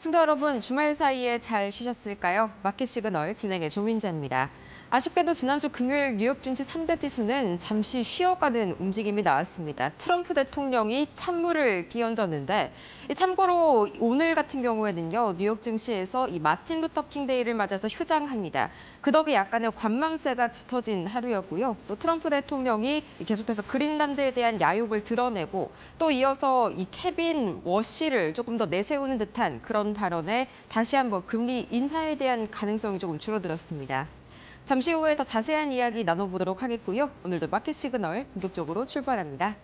승도 여러분, 주말 사이에 잘 쉬셨을까요? 마켓 시그널 진행의 조민자입니다. 아쉽게도 지난주 금요일 뉴욕 증시 3대 지수는 잠시 쉬어가는 움직임이 나왔습니다. 트럼프 대통령이 찬물을 끼얹었는데, 참고로 오늘 같은 경우에는요, 뉴욕 증시에서 이 마틴 루터 킹 데이를 맞아서 휴장합니다. 그 덕에 약간의 관망세가 짙어진 하루였고요. 또 트럼프 대통령이 계속해서 그린란드에 대한 야욕을 드러내고 또 이어서 이 케빈 워시를 조금 더 내세우는 듯한 그런 발언에 다시 한번 금리 인하에 대한 가능성이 조금 줄어들었습니다. 잠시 후에 더 자세한 이야기 나눠보도록 하겠고요. 오늘도 마켓 시그널 본격적으로 출발합니다.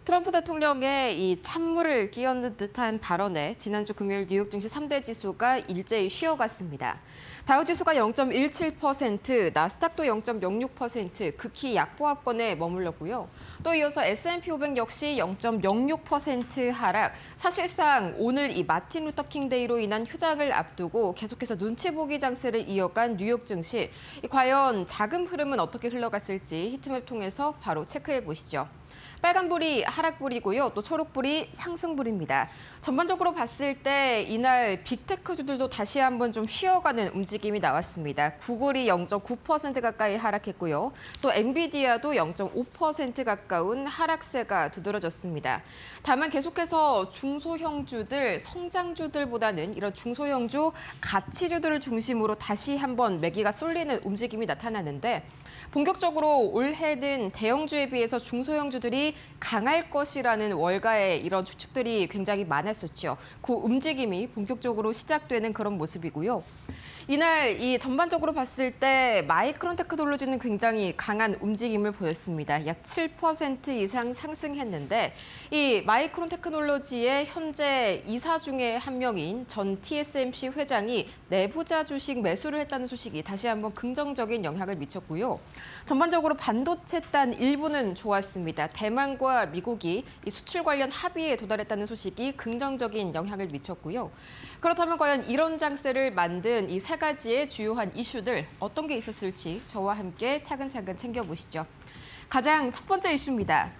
트럼프 대통령의 이 찬물을 끼얹는 듯한 발언에 지난주 금요일 뉴욕 증시 3대 지수가 일제히 쉬어갔습니다. 다우 지수가 0.17%, 나스닥도 0.06%, 극히 약보합권에 머물렀고요. 또 이어서 S&P 500 역시 0.06% 하락. 사실상 오늘 이 마틴 루터 킹 데이로 인한 휴장을 앞두고 계속해서 눈치 보기 장세를 이어간 뉴욕 증시. 과연 자금 흐름은 어떻게 흘러갔을지 히트맵 통해서 바로 체크해 보시죠. 빨간불이 하락불이고요. 또 초록불이 상승불입니다. 전반적으로 봤을 때 이날 빅테크주들도 다시 한번 좀 쉬어가는 움직임이 나왔습니다. 구글이 0.9% 가까이 하락했고요. 또 엔비디아도 0.5% 가까운 하락세가 두드러졌습니다. 다만 계속해서 중소형주들, 성장주들보다는 이런 중소형주, 가치주들을 중심으로 다시 한번 매기가 쏠리는 움직임이 나타나는데 본격적으로 올해는 대형주에 비해서 중소형주들이 강할 것이라는 월가의 이런 추측들이 굉장히 많았었죠. 그 움직임이 본격적으로 시작되는 그런 모습이고요. 이날 이 전반적으로 봤을 때 마이크론 테크놀로지는 굉장히 강한 움직임을 보였습니다. 약 7% 이상 상승했는데 이 마이크론 테크놀로지의 현재 이사 중에 한 명인 전 TSMC 회장이 내부자 주식 매수를 했다는 소식이 다시 한번 긍정적인 영향을 미쳤고요. 전반적으로 반도체단 일부는 좋았습니다. 대만과 미국이 이 수출 관련 합의에 도달했다는 소식이 긍정적인 영향을 미쳤고요. 그렇다면 과연 이런 장세를 만든 이 세 가지의 주요한 이슈들 어떤 게 있었을지 저와 함께 차근차근 챙겨보시죠. 가장 첫 번째 이슈입니다.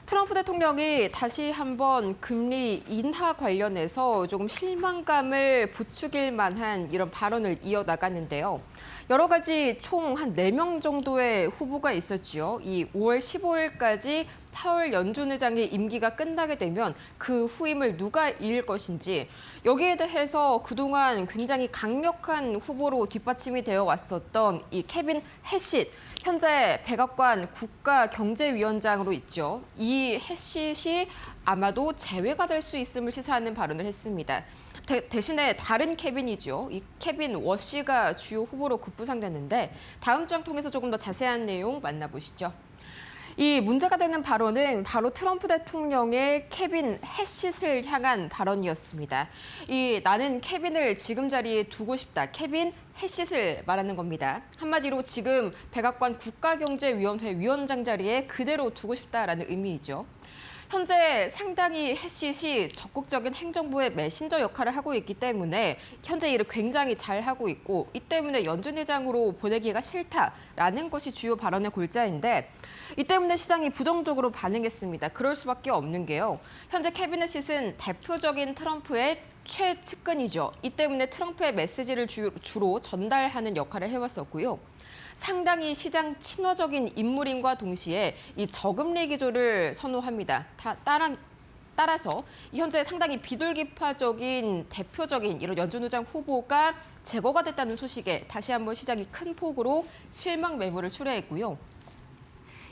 트럼프 대통령이 다시 한번 금리 인하 관련해서 조금 실망감을 부추길 만한 이런 발언을 이어나갔는데요. 여러 가지 총 한 4명 정도의 후보가 있었죠. 이 5월 15일까지 파월 연준 의장의 임기가 끝나게 되면 그 후임을 누가 이을 것인지 여기에 대해서 그동안 굉장히 강력한 후보로 뒷받침이 되어 왔었던 이 케빈 해시 현재 백악관 국가경제위원장으로 있죠. 이 해시이 아마도 제외가 될 수 있음을 시사하는 발언을 했습니다. 대신에 다른 케빈이죠. 이 케빈 워시가 주요 후보로 급부상됐는데 다음 장 통해서 조금 더 자세한 내용 만나보시죠. 이 문제가 되는 발언은 바로 트럼프 대통령의 케빈 해시를 향한 발언이었습니다. 이 나는 케빈을 지금 자리에 두고 싶다. 케빈 해시를 말하는 겁니다. 한마디로 지금 백악관 국가경제위원회 위원장 자리에 그대로 두고 싶다라는 의미이죠. 현재 상당히 해시이 적극적인 행정부의 메신저 역할을 하고 있기 때문에 현재 일을 굉장히 잘하고 있고 이 때문에 연준 의장으로 보내기가 싫다라는 것이 주요 발언의 골자인데 이 때문에 시장이 부정적으로 반응했습니다. 그럴 수밖에 없는 게요. 현재 케빈 해시는 대표적인 트럼프의 최측근이죠. 이 때문에 트럼프의 메시지를 주로 전달하는 역할을 해왔었고요. 상당히 시장 친화적인 인물인과 동시에 이 저금리 기조를 선호합니다. 따라서 현재 상당히 비둘기파적인 대표적인 이런 연준 의장 후보가 제거가 됐다는 소식에 다시 한번 시장이 큰 폭으로 실망 매물을 출회했고요.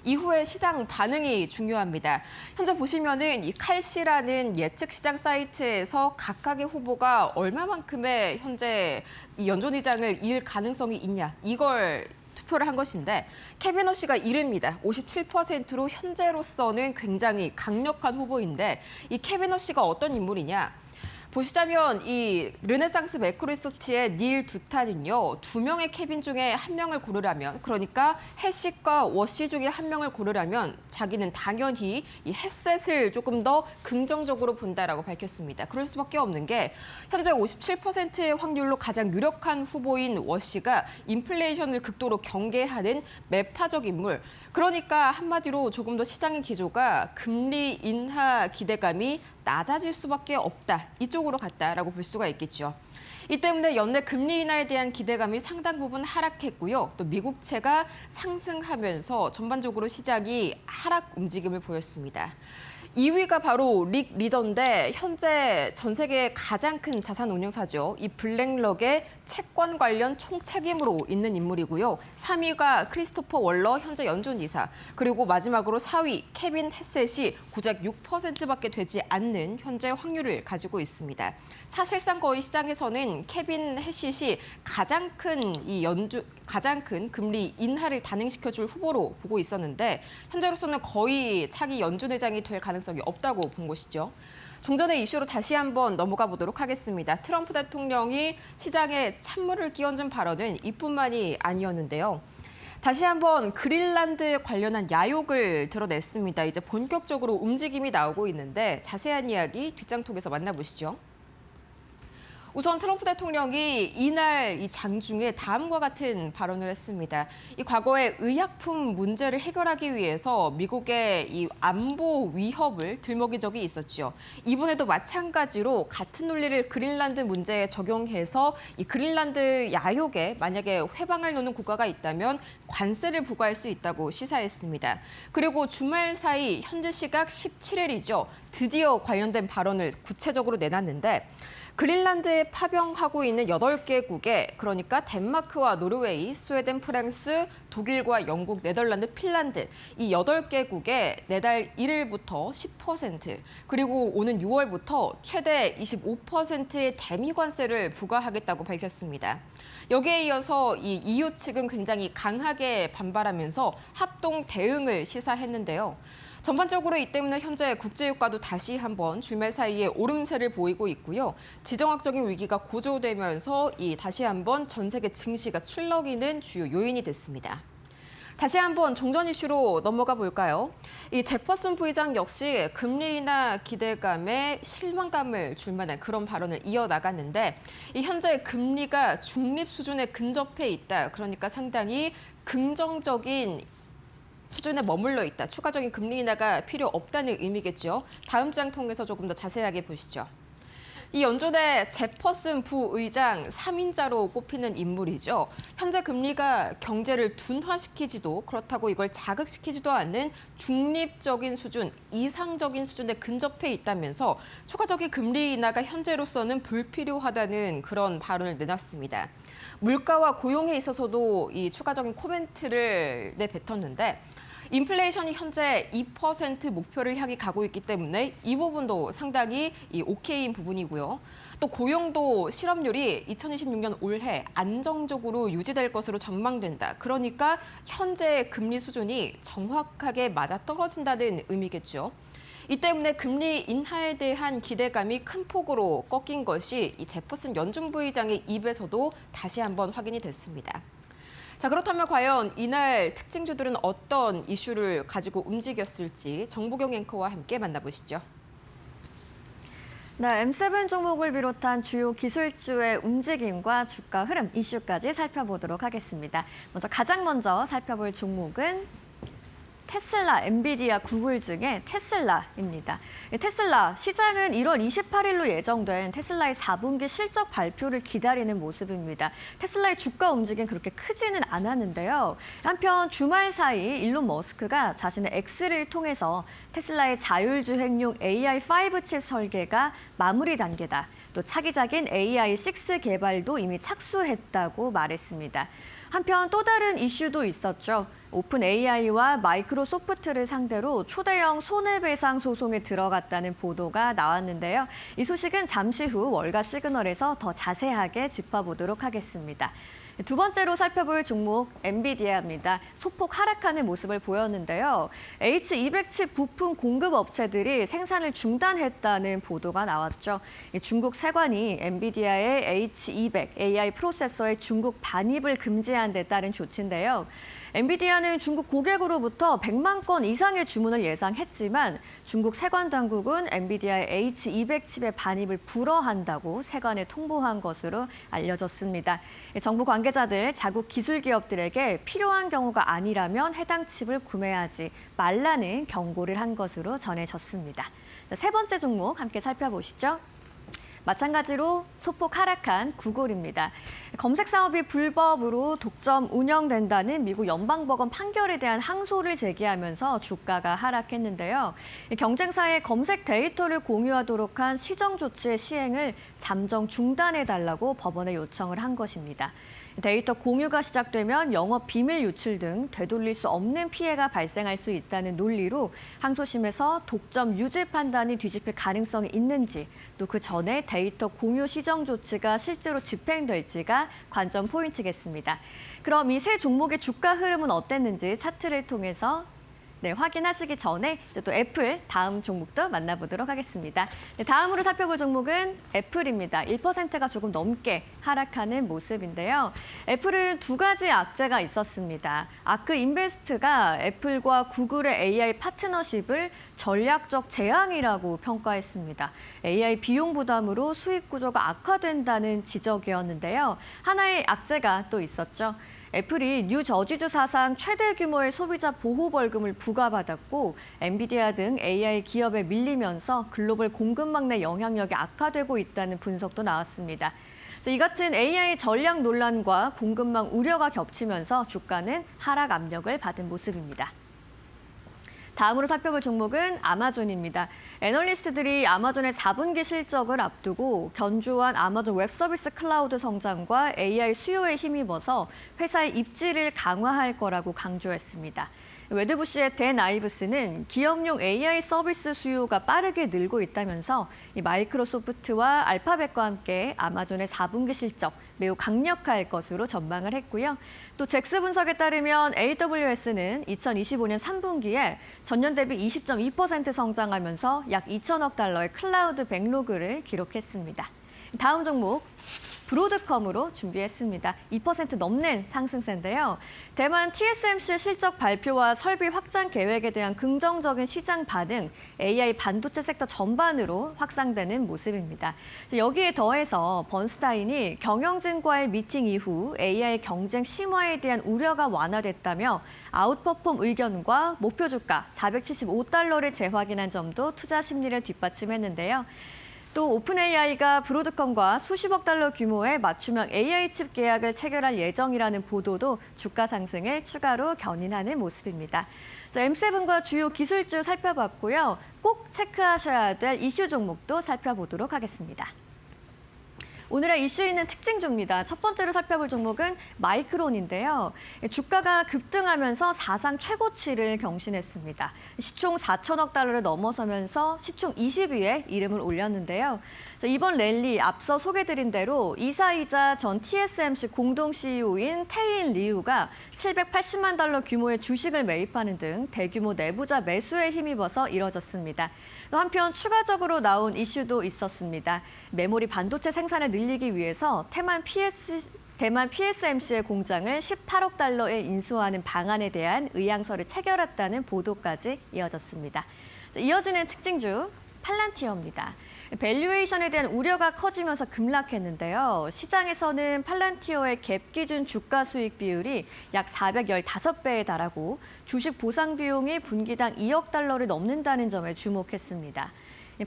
이후에 시장 반응이 중요합니다. 현재 보시면은 이 칼시라는 예측 시장 사이트에서 각각의 후보가 얼마만큼의 현재 이 연준 의장을 이을 가능성이 있냐 이걸 투표를 한 것인데 케빈 허쉬가 1위입니다. 57%로 현재로서는 굉장히 강력한 후보인데 이 케빈 허쉬가 어떤 인물이냐? 보시자면 이 르네상스 매크로리서치의 닐 두탄은요. 2명의 케빈 중에 1명을 고르라면 그러니까 햇싯과 워시 중에 1명을 고르라면 자기는 당연히 이 햇셋을 조금 더 긍정적으로 본다라고 밝혔습니다. 그럴 수밖에 없는 게 현재 57%의 확률로 가장 유력한 후보인 워시가 인플레이션을 극도로 경계하는 매파적 인물. 그러니까 한마디로 조금 더 시장의 기조가 금리 인하 기대감이 낮아질 수밖에 없다. 이쪽으로 갔다라고 볼 수가 있겠죠. 이 때문에 연내 금리 인하에 대한 기대감이 상당 부분 하락했고요. 또 미국채가 상승하면서 전반적으로 시장이 하락 움직임을 보였습니다. 2위가 바로 릭 리더인데 현재 전 세계 가장 큰 자산 운용사죠. 이 블랙럭의 채권 관련 총책임으로 있는 인물이고요. 3위가 크리스토퍼 월러 현재 연준이사. 그리고 마지막으로 4위 케빈 햇셋이 고작 6%밖에 되지 않는 현재 확률을 가지고 있습니다. 사실상 거의 시장에서는 케빈 햇셋이 가장 큰 금리 인하를 단행시켜줄 후보로 보고 있었는데 현재로서는 거의 차기 연준 의장이 될 가능성이 없다고 본 것이죠. 종전의 이슈로 다시 한번 넘어가 보도록 하겠습니다. 트럼프 대통령이 시장에 찬물을 끼얹은 발언은 이뿐만이 아니었는데요. 다시 한번 그린란드 관련한 야욕을 드러냈습니다. 이제 본격적으로 움직임이 나오고 있는데 자세한 이야기 뒷장 통해서 만나보시죠. 우선 트럼프 대통령이 이날 이 장중에 다음과 같은 발언을 했습니다. 이 과거에 의약품 문제를 해결하기 위해서 미국의 이 안보 위협을 들먹인 적이 있었죠. 이번에도 마찬가지로 같은 논리를 그린란드 문제에 적용해서 이 그린란드 야욕에 만약에 회방을 놓는 국가가 있다면 관세를 부과할 수 있다고 시사했습니다. 그리고 주말 사이 현재 시각 17일이죠. 드디어 관련된 발언을 구체적으로 내놨는데 그린란드에 파병하고 있는 8개국에 그러니까 덴마크와 노르웨이, 스웨덴, 프랑스, 독일과 영국, 네덜란드, 핀란드 이 8개국에 내달 1일부터 10% 그리고 오는 6월부터 최대 25%의 대미관세를 부과하겠다고 밝혔습니다. 여기에 이어서 이 EU 측은 굉장히 강하게 반발하면서 합동 대응을 시사했는데요. 전반적으로 이 때문에 현재 국제유가도 다시 한번 주말 사이에 오름세를 보이고 있고요. 지정학적인 위기가 고조되면서 다시 한번 전 세계 증시가 출렁이는 주요 요인이 됐습니다. 다시 한번 종전 이슈로 넘어가 볼까요? 이 제퍼슨 부의장 역시 금리 인하 기대감에 실망감을 줄 만한 그런 발언을 이어나갔는데 이 현재 금리가 중립 수준에 근접해 있다. 그러니까 상당히 긍정적인 수준에 머물러 있다. 추가적인 금리 인하가 필요 없다는 의미겠죠. 다음 장 통해서 조금 더 자세하게 보시죠. 이 연준의 제퍼슨 부의장 3인자로 꼽히는 인물이죠. 현재 금리가 경제를 둔화시키지도 그렇다고 이걸 자극시키지도 않는 중립적인 수준, 이상적인 수준에 근접해 있다면서 추가적인 금리 인하가 현재로서는 불필요하다는 그런 발언을 내놨습니다. 물가와 고용에 있어서도 이 추가적인 코멘트를 내뱉었는데 인플레이션이 현재 2% 목표를 향해 가고 있기 때문에 이 부분도 상당히 오케이인 부분이고요. 또 고용도 실업률이 2026년 올해 안정적으로 유지될 것으로 전망된다. 그러니까 현재 금리 수준이 정확하게 맞아떨어진다는 의미겠죠. 이 때문에 금리 인하에 대한 기대감이 큰 폭으로 꺾인 것이 이 제퍼슨 연준 부의장의 입에서도 다시 한번 확인이 됐습니다. 자, 그렇다면 과연 이날 특징주들은 어떤 이슈를 가지고 움직였을지 정보경 앵커와 함께 만나보시죠. 네, M7 종목을 비롯한 주요 기술주의 움직임과 주가 흐름, 이슈까지 살펴보도록 하겠습니다. 가장 먼저 살펴볼 종목은 테슬라, 엔비디아, 구글 중에 테슬라입니다. 테슬라, 시장은 1월 28일로 예정된 테슬라의 4분기 실적 발표를 기다리는 모습입니다. 테슬라의 주가 움직임 그렇게 크지는 않았는데요. 한편 주말 사이 일론 머스크가 자신의 X를 통해서 테슬라의 자율주행용 AI5 칩 설계가 마무리 단계다. 또 차기작인 AI6 개발도 이미 착수했다고 말했습니다. 한편 또 다른 이슈도 있었죠. 오픈 AI와 마이크로소프트를 상대로 초대형 손해배상 소송에 들어갔다는 보도가 나왔는데요. 이 소식은 잠시 후 월가 시그널에서 더 자세하게 짚어보도록 하겠습니다. 두 번째로 살펴볼 종목 엔비디아입니다. 소폭 하락하는 모습을 보였는데요. H200칩 부품 공급 업체들이 생산을 중단했다는 보도가 나왔죠. 중국 세관이 엔비디아의 H200 AI 프로세서의 중국 반입을 금지한 데 따른 조치인데요. 엔비디아는 중국 고객으로부터 100만 건 이상의 주문을 예상했지만 중국 세관 당국은 엔비디아의 H200 칩의 반입을 불허한다고 세관에 통보한 것으로 알려졌습니다. 정부 관계자들 자국 기술 기업들에게 필요한 경우가 아니라면 해당 칩을 구매하지 말라는 경고를 한 것으로 전해졌습니다. 세 번째 종목 함께 살펴보시죠. 마찬가지로 소폭 하락한 구글입니다. 검색 사업이 불법으로 독점 운영된다는 미국 연방법원 판결에 대한 항소를 제기하면서 주가가 하락했는데요. 경쟁사의 검색 데이터를 공유하도록 한 시정 조치의 시행을 잠정 중단해달라고 법원에 요청을 한 것입니다. 데이터 공유가 시작되면 영업 비밀 유출 등 되돌릴 수 없는 피해가 발생할 수 있다는 논리로 항소심에서 독점 유지 판단이 뒤집힐 가능성이 있는지 또 그 전에 데이터 공유 시정 조치가 실제로 집행될지가 관전 포인트겠습니다. 그럼 이 세 종목의 주가 흐름은 어땠는지 차트를 통해서 확인하시기 전에 이제 또 애플 다음 종목도 만나보도록 하겠습니다. 다음으로 살펴볼 종목은 애플입니다. 1%가 조금 넘게 하락하는 모습인데요. 애플은 두 가지 악재가 있었습니다. 아크 인베스트가 애플과 구글의 AI 파트너십을 전략적 재앙이라고 평가했습니다. AI 비용 부담으로 수익 구조가 악화된다는 지적이었는데요. 하나의 악재가 또 있었죠. 애플이 뉴저지주 사상 최대 규모의 소비자 보호 벌금을 부과받았고 엔비디아 등 AI 기업에 밀리면서 글로벌 공급망 내 영향력이 악화되고 있다는 분석도 나왔습니다. 이 같은 AI 전략 논란과 공급망 우려가 겹치면서 주가는 하락 압력을 받은 모습입니다. 다음으로 살펴볼 종목은 아마존입니다. 애널리스트들이 아마존의 4분기 실적을 앞두고 견조한 아마존 웹서비스 클라우드 성장과 AI 수요에 힘입어서 회사의 입지를 강화할 거라고 강조했습니다. 웨드부시의 댄 아이브스는 기업용 AI 서비스 수요가 빠르게 늘고 있다면서 마이크로소프트와 알파벳과 함께 아마존의 4분기 실적 매우 강력할 것으로 전망을 했고요. 또 잭스 분석에 따르면 AWS는 2025년 3분기에 전년 대비 20.2% 성장하면서 약 2천억 달러의 클라우드 백로그를 기록했습니다. 다음 종목 브로드컴으로 준비했습니다. 2% 넘는 상승세인데요. 대만 TSMC 실적 발표와 설비 확장 계획에 대한 긍정적인 시장 반응, AI 반도체 섹터 전반으로 확산되는 모습입니다. 여기에 더해서 번스타인이 경영진과의 미팅 이후 AI 경쟁 심화에 대한 우려가 완화됐다며 아웃퍼폼 의견과 목표 주가 475달러를 재확인한 점도 투자 심리를 뒷받침했는데요. 또 오픈AI가 브로드컴과 수십억 달러 규모의 맞춤형 AI 칩 계약을 체결할 예정이라는 보도도 주가 상승을 추가로 견인하는 모습입니다. M7과 주요 기술주 살펴봤고요. 꼭 체크하셔야 될 이슈 종목도 살펴보도록 하겠습니다. 오늘의 이슈 있는 특징주입니다. 첫 번째로 살펴볼 종목은 마이크론인데요. 주가가 급등하면서 사상 최고치를 경신했습니다. 시총 4천억 달러를 넘어서면서 시총 20위에 이름을 올렸는데요. 이번 랠리 앞서 소개드린 대로 이사이자 전 TSMC 공동 CEO인 태인 리우가 780만 달러 규모의 주식을 매입하는 등 대규모 내부자 매수에 힘입어서 이뤄졌습니다. 또 한편 추가적으로 나온 이슈도 있었습니다. 메모리 반도체 생산을 늘리기 위해서 대만 PSMC의 공장을 18억 달러에 인수하는 방안에 대한 의향서를 체결했다는 보도까지 이어졌습니다. 이어지는 특징주 팔란티어입니다. 밸류에이션에 대한 우려가 커지면서 급락했는데요. 시장에서는 팔란티어의 갭 기준 주가 수익 비율이 약 415배에 달하고 주식 보상 비용이 분기당 2억 달러를 넘는다는 점에 주목했습니다.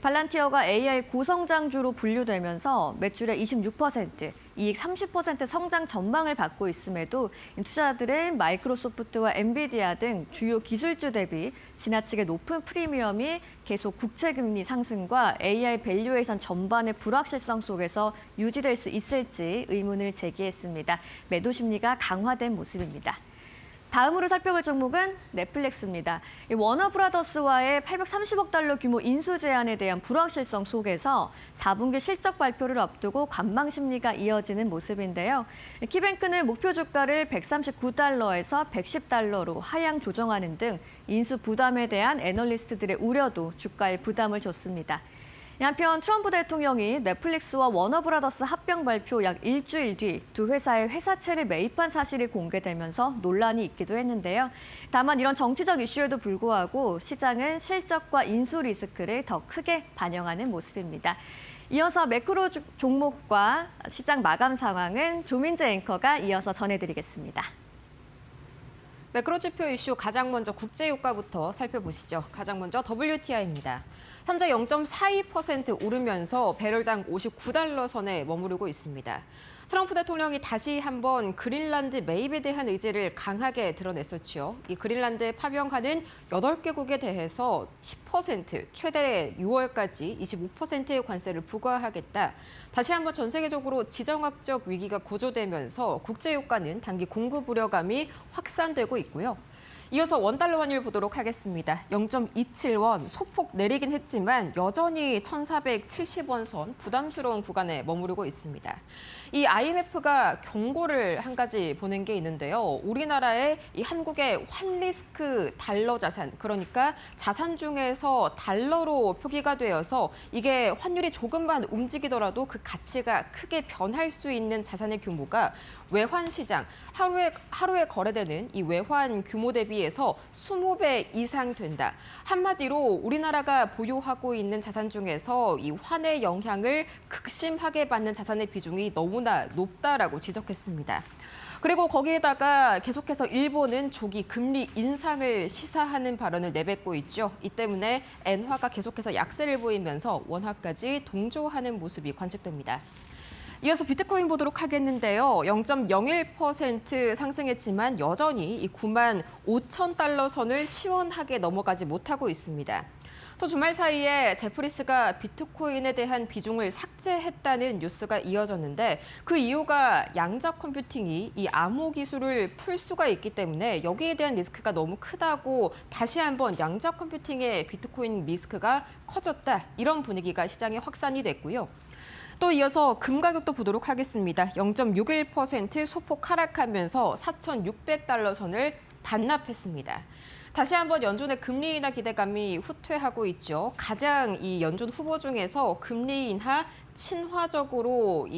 팔란티어가 AI 고성장주로 분류되면서 매출의 26%, 이익 30% 성장 전망을 받고 있음에도 투자자들은 마이크로소프트와 엔비디아 등 주요 기술주 대비 지나치게 높은 프리미엄이 계속 국채금리 상승과 AI 밸류에이션 전반의 불확실성 속에서 유지될 수 있을지 의문을 제기했습니다. 매도 심리가 강화된 모습입니다. 다음으로 살펴볼 종목은 넷플릭스입니다. 이 워너브라더스와의 830억 달러 규모 인수 제안에 대한 불확실성 속에서 4분기 실적 발표를 앞두고 관망 심리가 이어지는 모습인데요. 키뱅크는 목표 주가를 139달러에서 110달러로 하향 조정하는 등 인수 부담에 대한 애널리스트들의 우려도 주가에 부담을 줬습니다. 한편 트럼프 대통령이 넷플릭스와 워너브라더스 합병 발표 약 일주일 뒤 두 회사의 회사채를 매입한 사실이 공개되면서 논란이 있기도 했는데요. 다만 이런 정치적 이슈에도 불구하고 시장은 실적과 인수 리스크를 더 크게 반영하는 모습입니다. 이어서 매크로 종목과 시장 마감 상황은 조민재 앵커가 이어서 전해드리겠습니다. 매크로 지표 이슈 가장 먼저 국제유가부터 살펴보시죠. 가장 먼저 WTI입니다. 현재 0.42% 오르면서 배럴당 59달러 선에 머무르고 있습니다. 트럼프 대통령이 다시 한번 그린란드 매입에 대한 의지를 강하게 드러냈었죠. 이 그린란드에 파병하는 8개국에 대해서 10%, 최대 6월까지 25%의 관세를 부과하겠다. 다시 한번 전 세계적으로 지정학적 위기가 고조되면서 국제유가는 단기 공급 우려감이 확산되고 있고요. 이어서 원달러 환율 보도록 하겠습니다. 0.27원 소폭 내리긴 했지만 여전히 1,470원 선 부담스러운 구간에 머무르고 있습니다. 이 IMF가 경고를 한 가지 보낸 게 있는데요. 우리나라의 이 한국의 환리스크 달러 자산, 그러니까 자산 중에서 달러로 표기가 되어서 이게 환율이 조금만 움직이더라도 그 가치가 크게 변할 수 있는 자산의 규모가 외환 시장, 하루에 거래되는 이 외환 규모 대비해서 20배 이상 된다. 한마디로 우리나라가 보유하고 있는 자산 중에서 이 환의 영향을 극심하게 받는 자산의 비중이 너무나 높다라고 지적했습니다. 그리고 거기에다가 계속해서 일본은 조기 금리 인상을 시사하는 발언을 내뱉고 있죠. 이 때문에 엔화가 계속해서 약세를 보이면서 원화까지 동조하는 모습이 관측됩니다. 이어서 비트코인 보도록 하겠는데요. 0.01% 상승했지만 여전히 이 9만 5천 달러 선을 시원하게 넘어가지 못하고 있습니다. 또 주말 사이에 제프리스가 비트코인에 대한 비중을 삭제했다는 뉴스가 이어졌는데 그 이유가 양자 컴퓨팅이 이 암호 기술을 풀 수가 있기 때문에 여기에 대한 리스크가 너무 크다고 다시 한번 양자 컴퓨팅의 비트코인 리스크가 커졌다. 이런 분위기가 시장에 확산이 됐고요. 또 이어서 금 가격도 보도록 하겠습니다. 0.61% 소폭 하락하면서 4,600달러 선을 반납했습니다. 다시 한번 연준의 금리 인하 기대감이 후퇴하고 있죠. 가장 이 연준 후보 중에서 금리 인하 친화적으로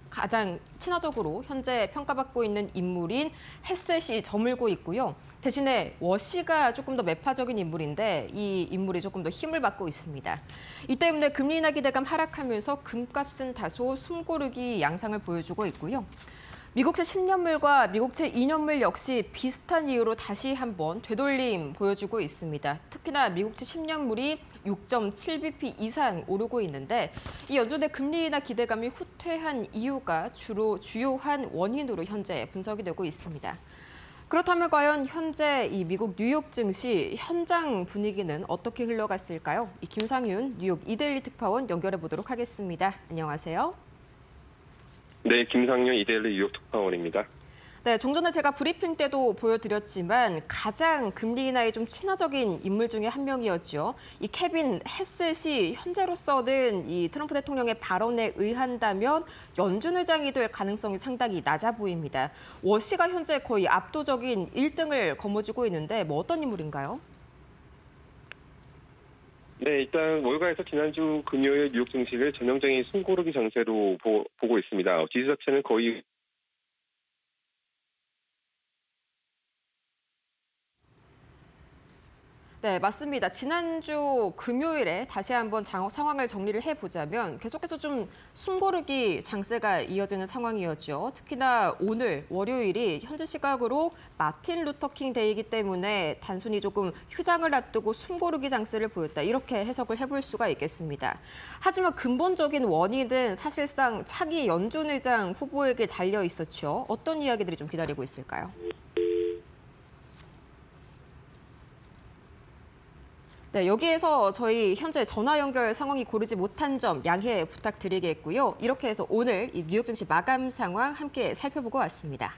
가장 친화적으로 현재 평가받고 있는 인물인 헤셋이 저물고 있고요. 대신에 워시가 조금 더 매파적인 인물인데 이 인물이 조금 더 힘을 받고 있습니다. 이 때문에 금리 인하 기대감 하락하면서 금값은 다소 숨고르기 양상을 보여주고 있고요. 미국채 10년물과 미국채 2년물 역시 비슷한 이유로 다시 한번 되돌림 보여주고 있습니다. 특히나 미국채 10년물이 6.7bp 이상 오르고 있는데 이 연준의 금리 인하 기대감이 후퇴한 이유가 주로 주요한 원인으로 현재 분석이 되고 있습니다. 그렇다면 과연 현재 이 미국 뉴욕 증시 현장 분위기는 어떻게 흘러갔을까요? 이 김상윤 뉴욕 이데일리 특파원 연결해 보도록 하겠습니다. 안녕하세요. 네, 김상윤 이데일리 뉴욕 특파원입니다. 네, 좀 전에 제가 브리핑 때도 보여드렸지만 가장 금리 인하에 좀 친화적인 인물 중에 한 명이었죠. 이 케빈 헤셋이 현재로서는 이 트럼프 대통령의 발언에 의한다면 연준 의장이 될 가능성이 상당히 낮아 보입니다. 워시가 현재 거의 압도적인 1등을 거머쥐고 있는데 뭐 어떤 인물인가요? 네, 일단 월가에서 지난주 금요일 뉴욕 증시를 전형적인 숨고르기 장세로 보고 있습니다. 지수 자체는 거의 네, 맞습니다. 지난주 금요일에 다시 한번 상황을 정리를 해보자면 계속해서 좀 숨고르기 장세가 이어지는 상황이었죠. 특히나 오늘 월요일이 현재 시각으로 마틴 루터킹 데이이기 때문에 단순히 조금 휴장을 앞두고 숨고르기 장세를 보였다. 이렇게 해석을 해볼 수가 있겠습니다. 하지만 근본적인 원인은 사실상 차기 연준 의장 후보에게 달려 있었죠. 어떤 이야기들이 좀 기다리고 있을까요? 네, 여기에서 저희 현재 전화 연결 상황이 고르지 못한 점 양해 부탁드리겠고요. 이렇게 해서 오늘 이 뉴욕 증시 마감 상황 함께 살펴보고 왔습니다.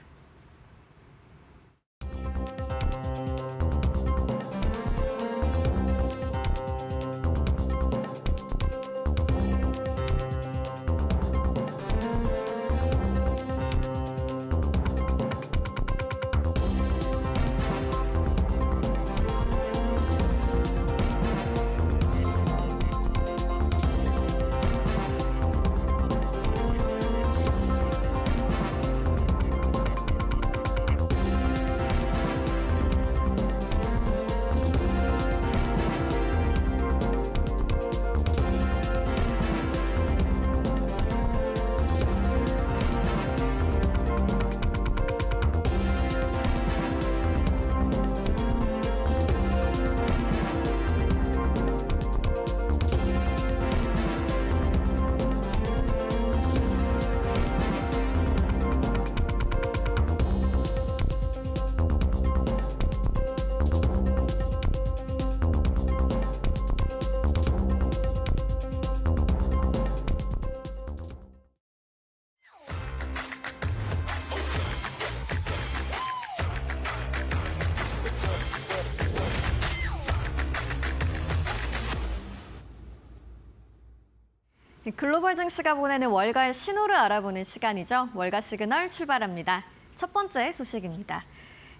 글로벌 증시가 보내는 월가의 신호를 알아보는 시간이죠. 월가 시그널 출발합니다. 첫 번째 소식입니다.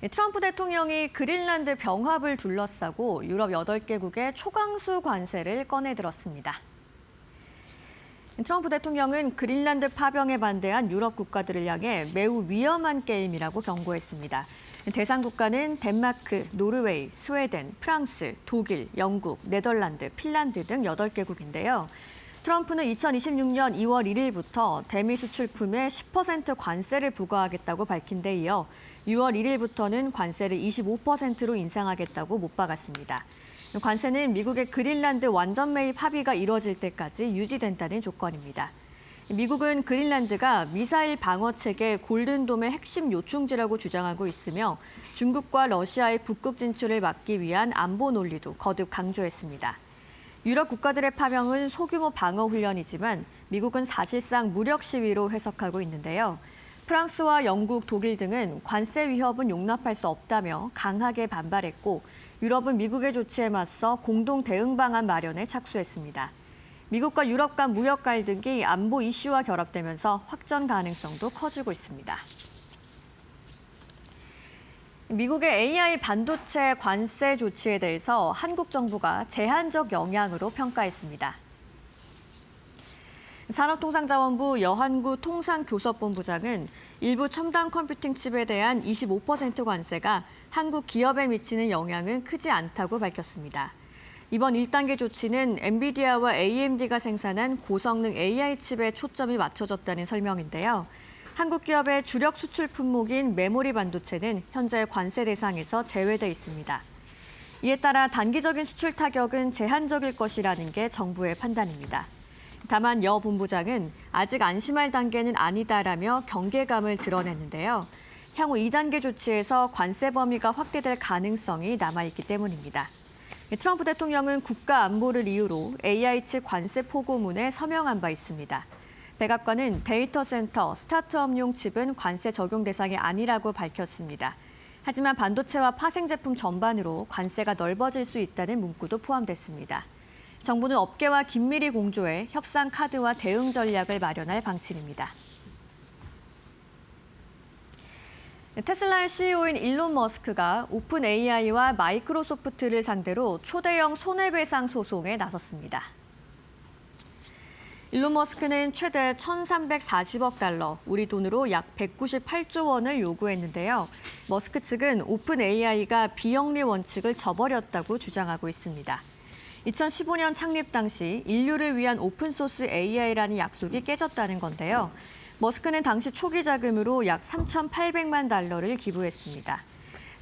트럼프 대통령이 그린란드 병합을 둘러싸고 유럽 8개국에 초강수 관세를 꺼내들었습니다. 트럼프 대통령은 그린란드 파병에 반대한 유럽 국가들을 향해 매우 위험한 게임이라고 경고했습니다. 대상 국가는 덴마크, 노르웨이, 스웨덴, 프랑스, 독일, 영국, 네덜란드, 핀란드 등 8개국인데요. 트럼프는 2026년 2월 1일부터 대미 수출품에 10% 관세를 부과하겠다고 밝힌 데 이어 6월 1일부터는 관세를 25%로 인상하겠다고 못 박았습니다. 관세는 미국의 그린란드 완전 매입 합의가 이뤄질 때까지 유지된다는 조건입니다. 미국은 그린란드가 미사일 방어 체계 골든돔의 핵심 요충지라고 주장하고 있으며 중국과 러시아의 북극 진출을 막기 위한 안보 논리도 거듭 강조했습니다. 유럽 국가들의 파병은 소규모 방어 훈련이지만 미국은 사실상 무력 시위로 해석하고 있는데요. 프랑스와 영국, 독일 등은 관세 위협은 용납할 수 없다며 강하게 반발했고 유럽은 미국의 조치에 맞서 공동 대응 방안 마련에 착수했습니다. 미국과 유럽 간 무역 갈등이 안보 이슈와 결합되면서 확전 가능성도 커지고 있습니다. 미국의 AI 반도체 관세 조치에 대해서 한국 정부가 제한적 영향으로 평가했습니다. 산업통상자원부 여한구 통상교섭본부장은 일부 첨단 컴퓨팅 칩에 대한 25% 관세가 한국 기업에 미치는 영향은 크지 않다고 밝혔습니다. 이번 1단계 조치는 엔비디아와 AMD가 생산한 고성능 AI 칩에 초점이 맞춰졌다는 설명인데요. 한국 기업의 주력 수출 품목인 메모리 반도체는 현재 관세 대상에서 제외돼 있습니다. 이에 따라 단기적인 수출 타격은 제한적일 것이라는 게 정부의 판단입니다. 다만 여 본부장은 아직 안심할 단계는 아니다라며 경계감을 드러냈는데요. 향후 2단계 조치에서 관세 범위가 확대될 가능성이 남아있기 때문입니다. 트럼프 대통령은 국가 안보를 이유로 AI 칩 관세 포고문에 서명한 바 있습니다. 백악관은 데이터 센터, 스타트업용 칩은 관세 적용 대상이 아니라고 밝혔습니다. 하지만 반도체와 파생 제품 전반으로 관세가 넓어질 수 있다는 문구도 포함됐습니다. 정부는 업계와 긴밀히 공조해 협상 카드와 대응 전략을 마련할 방침입니다. 테슬라의 CEO인 일론 머스크가 오픈 AI와 마이크로소프트를 상대로 초대형 손해배상 소송에 나섰습니다. 일론 머스크는 최대 1,340억 달러, 우리 돈으로 약 198조 원을 요구했는데요. 머스크 측은 오픈 AI가 비영리 원칙을 저버렸다고 주장하고 있습니다. 2015년 창립 당시 인류를 위한 오픈소스 AI라는 약속이 깨졌다는 건데요. 머스크는 당시 초기 자금으로 약 3,800만 달러를 기부했습니다.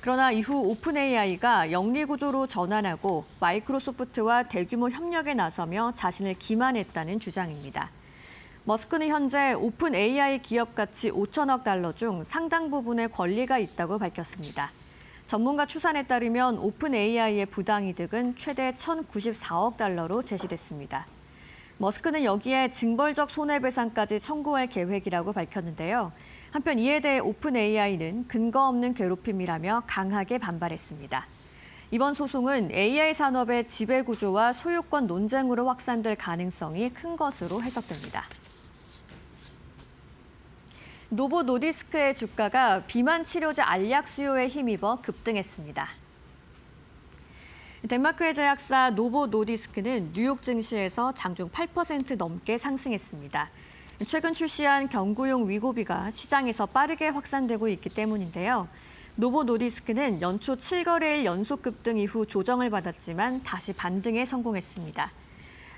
그러나 이후 오픈 AI가 영리 구조로 전환하고 마이크로소프트와 대규모 협력에 나서며 자신을 기만했다는 주장입니다. 머스크는 현재 오픈 AI 기업 가치 5천억 달러 중 상당 부분의 권리가 있다고 밝혔습니다. 전문가 추산에 따르면 오픈 AI의 부당이득은 최대 1,094억 달러로 제시됐습니다. 머스크는 여기에 징벌적 손해배상까지 청구할 계획이라고 밝혔는데요. 한편 이에 대해 오픈 AI는 근거 없는 괴롭힘이라며 강하게 반발했습니다. 이번 소송은 AI 산업의 지배구조와 소유권 논쟁으로 확산될 가능성이 큰 것으로 해석됩니다. 노보 노디스크의 주가가 비만 치료제 알약 수요에 힘입어 급등했습니다. 덴마크의 제약사 노보 노디스크는 뉴욕 증시에서 장중 8% 넘게 상승했습니다. 최근 출시한 경구용 위고비가 시장에서 빠르게 확산되고 있기 때문인데요. 노보 노디스크는 연초 7거래일 연속 급등 이후 조정을 받았지만 다시 반등에 성공했습니다.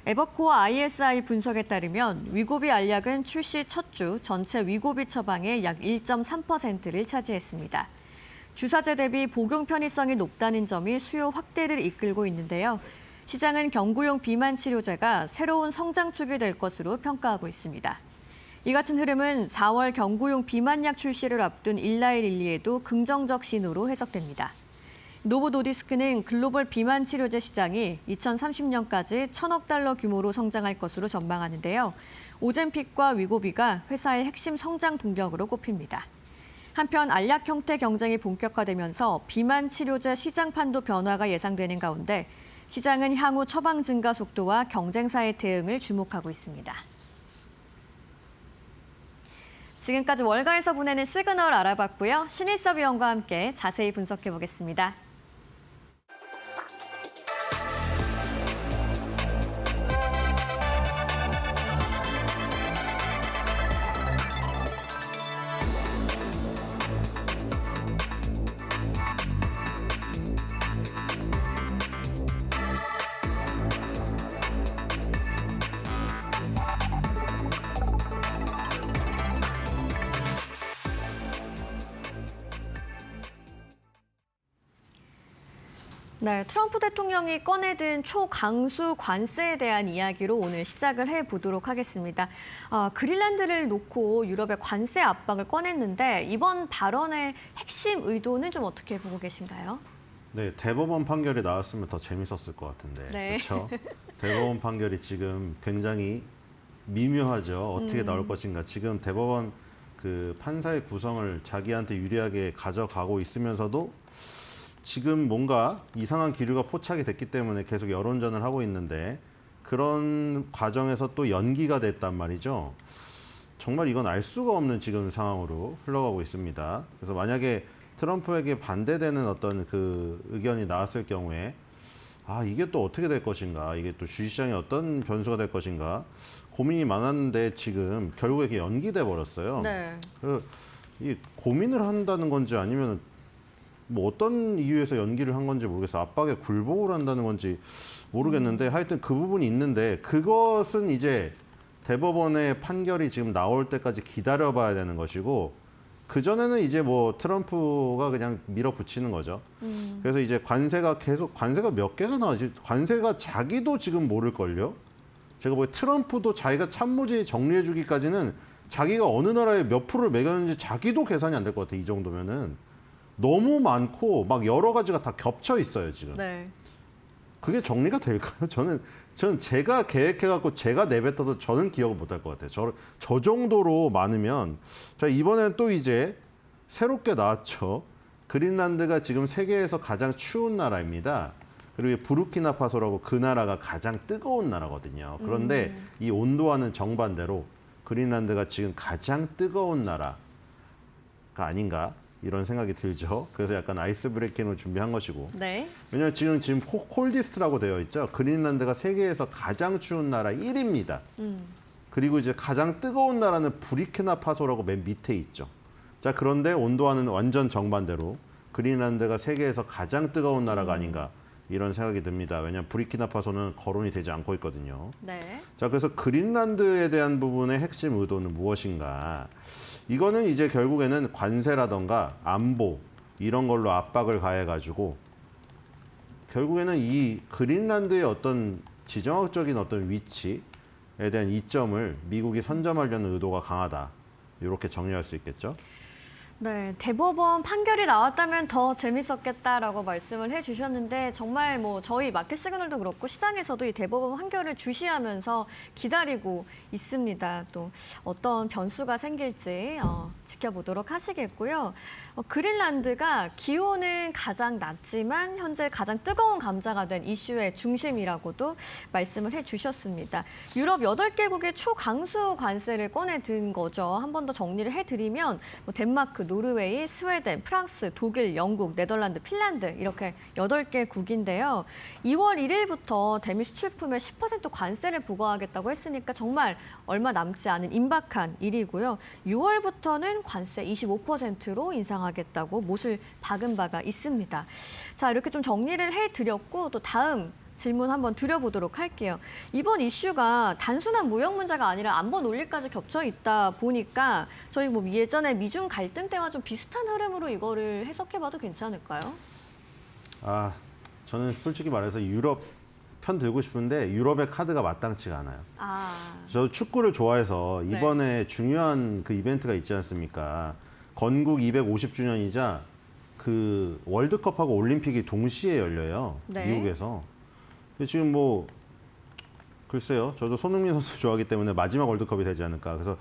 에버코어 ISI 분석에 따르면 위고비 알약은 출시 첫 주 전체 위고비 처방의 약 1.3%를 차지했습니다. 주사제 대비 복용 편의성이 높다는 점이 수요 확대를 이끌고 있는데요. 시장은 경구용 비만 치료제가 새로운 성장축이 될 것으로 평가하고 있습니다. 이 같은 흐름은 4월 경구용 비만약 출시를 앞둔 일라이릴리에도 긍정적 신호로 해석됩니다. 노보 노디스크는 글로벌 비만 치료제 시장이 2030년까지 1,000억 달러 규모로 성장할 것으로 전망하는데요. 오젬픽과 위고비가 회사의 핵심 성장 동력으로 꼽힙니다. 한편 알약 형태 경쟁이 본격화되면서 비만 치료제 시장판도 변화가 예상되는 가운데 시장은 향후 처방 증가 속도와 경쟁사의 대응을 주목하고 있습니다. 지금까지 월가에서 보내는 시그널 알아봤고요. 신일섭 위원과 함께 자세히 분석해 보겠습니다. 네, 트럼프 대통령이 꺼내든 초강수 관세에 대한 이야기로 오늘 시작을 해보도록 하겠습니다. 그린란드를 놓고 유럽의 관세 압박을 꺼냈는데 이번 발언의 핵심 의도는 좀 어떻게 보고 계신가요? 네, 대법원 판결이 나왔으면 더 재밌었을 것 같은데. 네. 그렇죠? 대법원 판결이 지금 굉장히 미묘하죠. 어떻게 나올 것인가. 지금 대법원 그 판사의 구성을 자기한테 유리하게 가져가고 있으면서도 지금 뭔가 이상한 기류가 포착이 됐기 때문에 계속 여론전을 하고 있는데 그런 과정에서 또 연기가 됐단 말이죠. 정말 이건 알 수가 없는 지금 상황으로 흘러가고 있습니다. 그래서 만약에 트럼프에게 반대되는 어떤 그 의견이 나왔을 경우에 이게 또 어떻게 될 것인가, 이게 또 주식시장에 어떤 변수가 될 것인가 고민이 많았는데 지금 결국에 이게 연기돼 버렸어요. 네. 그래서 이 고민을 한다는 건지 아니면 뭐 어떤 이유에서 연기를 한 건지 모르겠어요. 압박에 굴복을 한다는 건지 모르겠는데 하여튼 그 부분이 있는데 그것은 이제 대법원의 판결이 지금 나올 때까지 기다려봐야 되는 것이고 그전에는 이제 뭐 트럼프가 그냥 밀어붙이는 거죠. 그래서 이제 관세가 몇 개가 나오지? 관세가 자기도 지금 모를걸요? 제가 보기에 트럼프도 자기가 참모지 정리해주기까지는 자기가 어느 나라에 몇 프로를 매겼는지 자기도 계산이 안 될 것 같아요. 이 정도면은. 너무 많고 막 여러 가지가 다 겹쳐 있어요, 지금. 네. 그게 정리가 될까요? 저는 제가 계획해갖고 제가 내뱉어도 저는 기억을 못할 것 같아요. 저 정도로 많으면. 자, 이번엔 또 이제 새롭게 나왔죠. 그린란드가 지금 세계에서 가장 추운 나라입니다. 그리고 부르키나파소라고 그 나라가 가장 뜨거운 나라거든요. 그런데 이 온도와는 정반대로 그린란드가 지금 가장 뜨거운 나라가 아닌가 이런 생각이 들죠. 그래서 약간 아이스 브레이킹을 준비한 것이고. 네. 왜냐하면 지금 콜디스트라고 되어 있죠. 그린란드가 세계에서 가장 추운 나라 1위입니다. 그리고 이제 가장 뜨거운 나라는 부르키나파소라고 맨 밑에 있죠. 자, 그런데 온도와는 완전 정반대로 그린란드가 세계에서 가장 뜨거운 나라가 아닌가 이런 생각이 듭니다. 왜냐하면 부르키나파소는 거론이 되지 않고 있거든요. 네. 자, 그래서 그린란드에 대한 부분의 핵심 의도는 무엇인가? 이거는 이제 결국에는 관세라던가 안보 이런 걸로 압박을 가해가지고 결국에는 이 그린란드의 어떤 지정학적인 어떤 위치에 대한 이점을 미국이 선점하려는 의도가 강하다. 이렇게 정리할 수 있겠죠. 네, 대법원 판결이 나왔다면 더 재밌었겠다라고 말씀을 해주셨는데 정말 뭐 저희 마켓 시그널도 그렇고 시장에서도 이 대법원 판결을 주시하면서 기다리고 있습니다. 또 어떤 변수가 생길지 지켜보도록 하시겠고요. 그린란드가 기온은 가장 낮지만 현재 가장 뜨거운 감자가 된 이슈의 중심이라고도 말씀을 해주셨습니다. 유럽 8개국의 초강수 관세를 꺼내든 거죠. 한 번 더 정리를 해드리면 뭐 덴마크, 노르웨이, 스웨덴, 프랑스, 독일, 영국, 네덜란드, 핀란드 이렇게 8개국인데요. 2월 1일부터 대미 수출품에 10% 관세를 부과하겠다고 했으니까 정말 얼마 남지 않은 임박한 일이고요. 6월부터는 관세 25%로 인상하겠다고 못을 박은 바가 있습니다. 자, 이렇게 좀 정리를 해드렸고 또 다음 질문 한번 드려보도록 할게요. 이번 이슈가 단순한 무역 문제가 아니라 안보 논리까지 겹쳐 있다 보니까 저희 뭐 예전에 미중 갈등 때와 좀 비슷한 흐름으로 이거를 해석해봐도 괜찮을까요? 저는 솔직히 말해서 유럽 편 들고 싶은데 유럽의 카드가 마땅치가 않아요. 저 축구를 좋아해서 이번에 중요한 그 이벤트가 있지 않습니까? 건국 250주년이자 그 월드컵하고 올림픽이 동시에 열려요. 네. 미국에서. 근데 지금 뭐 글쎄요. 저도 손흥민 선수 좋아하기 때문에 마지막 월드컵이 되지 않을까. 그래서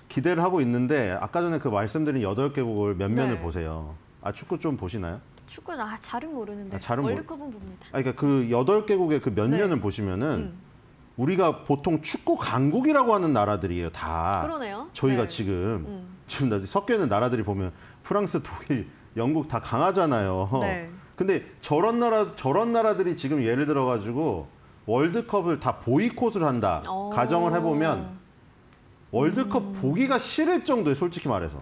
기대를 하고 있는데 아까 전에 그 말씀드린 8개국을 몇 면을 보세요. 축구 좀 보시나요? 축구 잘은 모르는데 잘은 월드컵은 봅니다. 그러니까 그 8개국의 그 몇 면을 보시면은 우리가 보통 축구 강국이라고 하는 나라들이에요. 다. 그러네요. 저희가 네. 지금 지금 섞여 있는 나라들이 보면 프랑스, 독일, 영국 다 강하잖아요. 네. 근데 저런 나라들이 지금 예를 들어 가지고 월드컵을 다 보이콧을 한다. 가정을 해보면 월드컵 보기가 싫을 정도에 솔직히 말해서.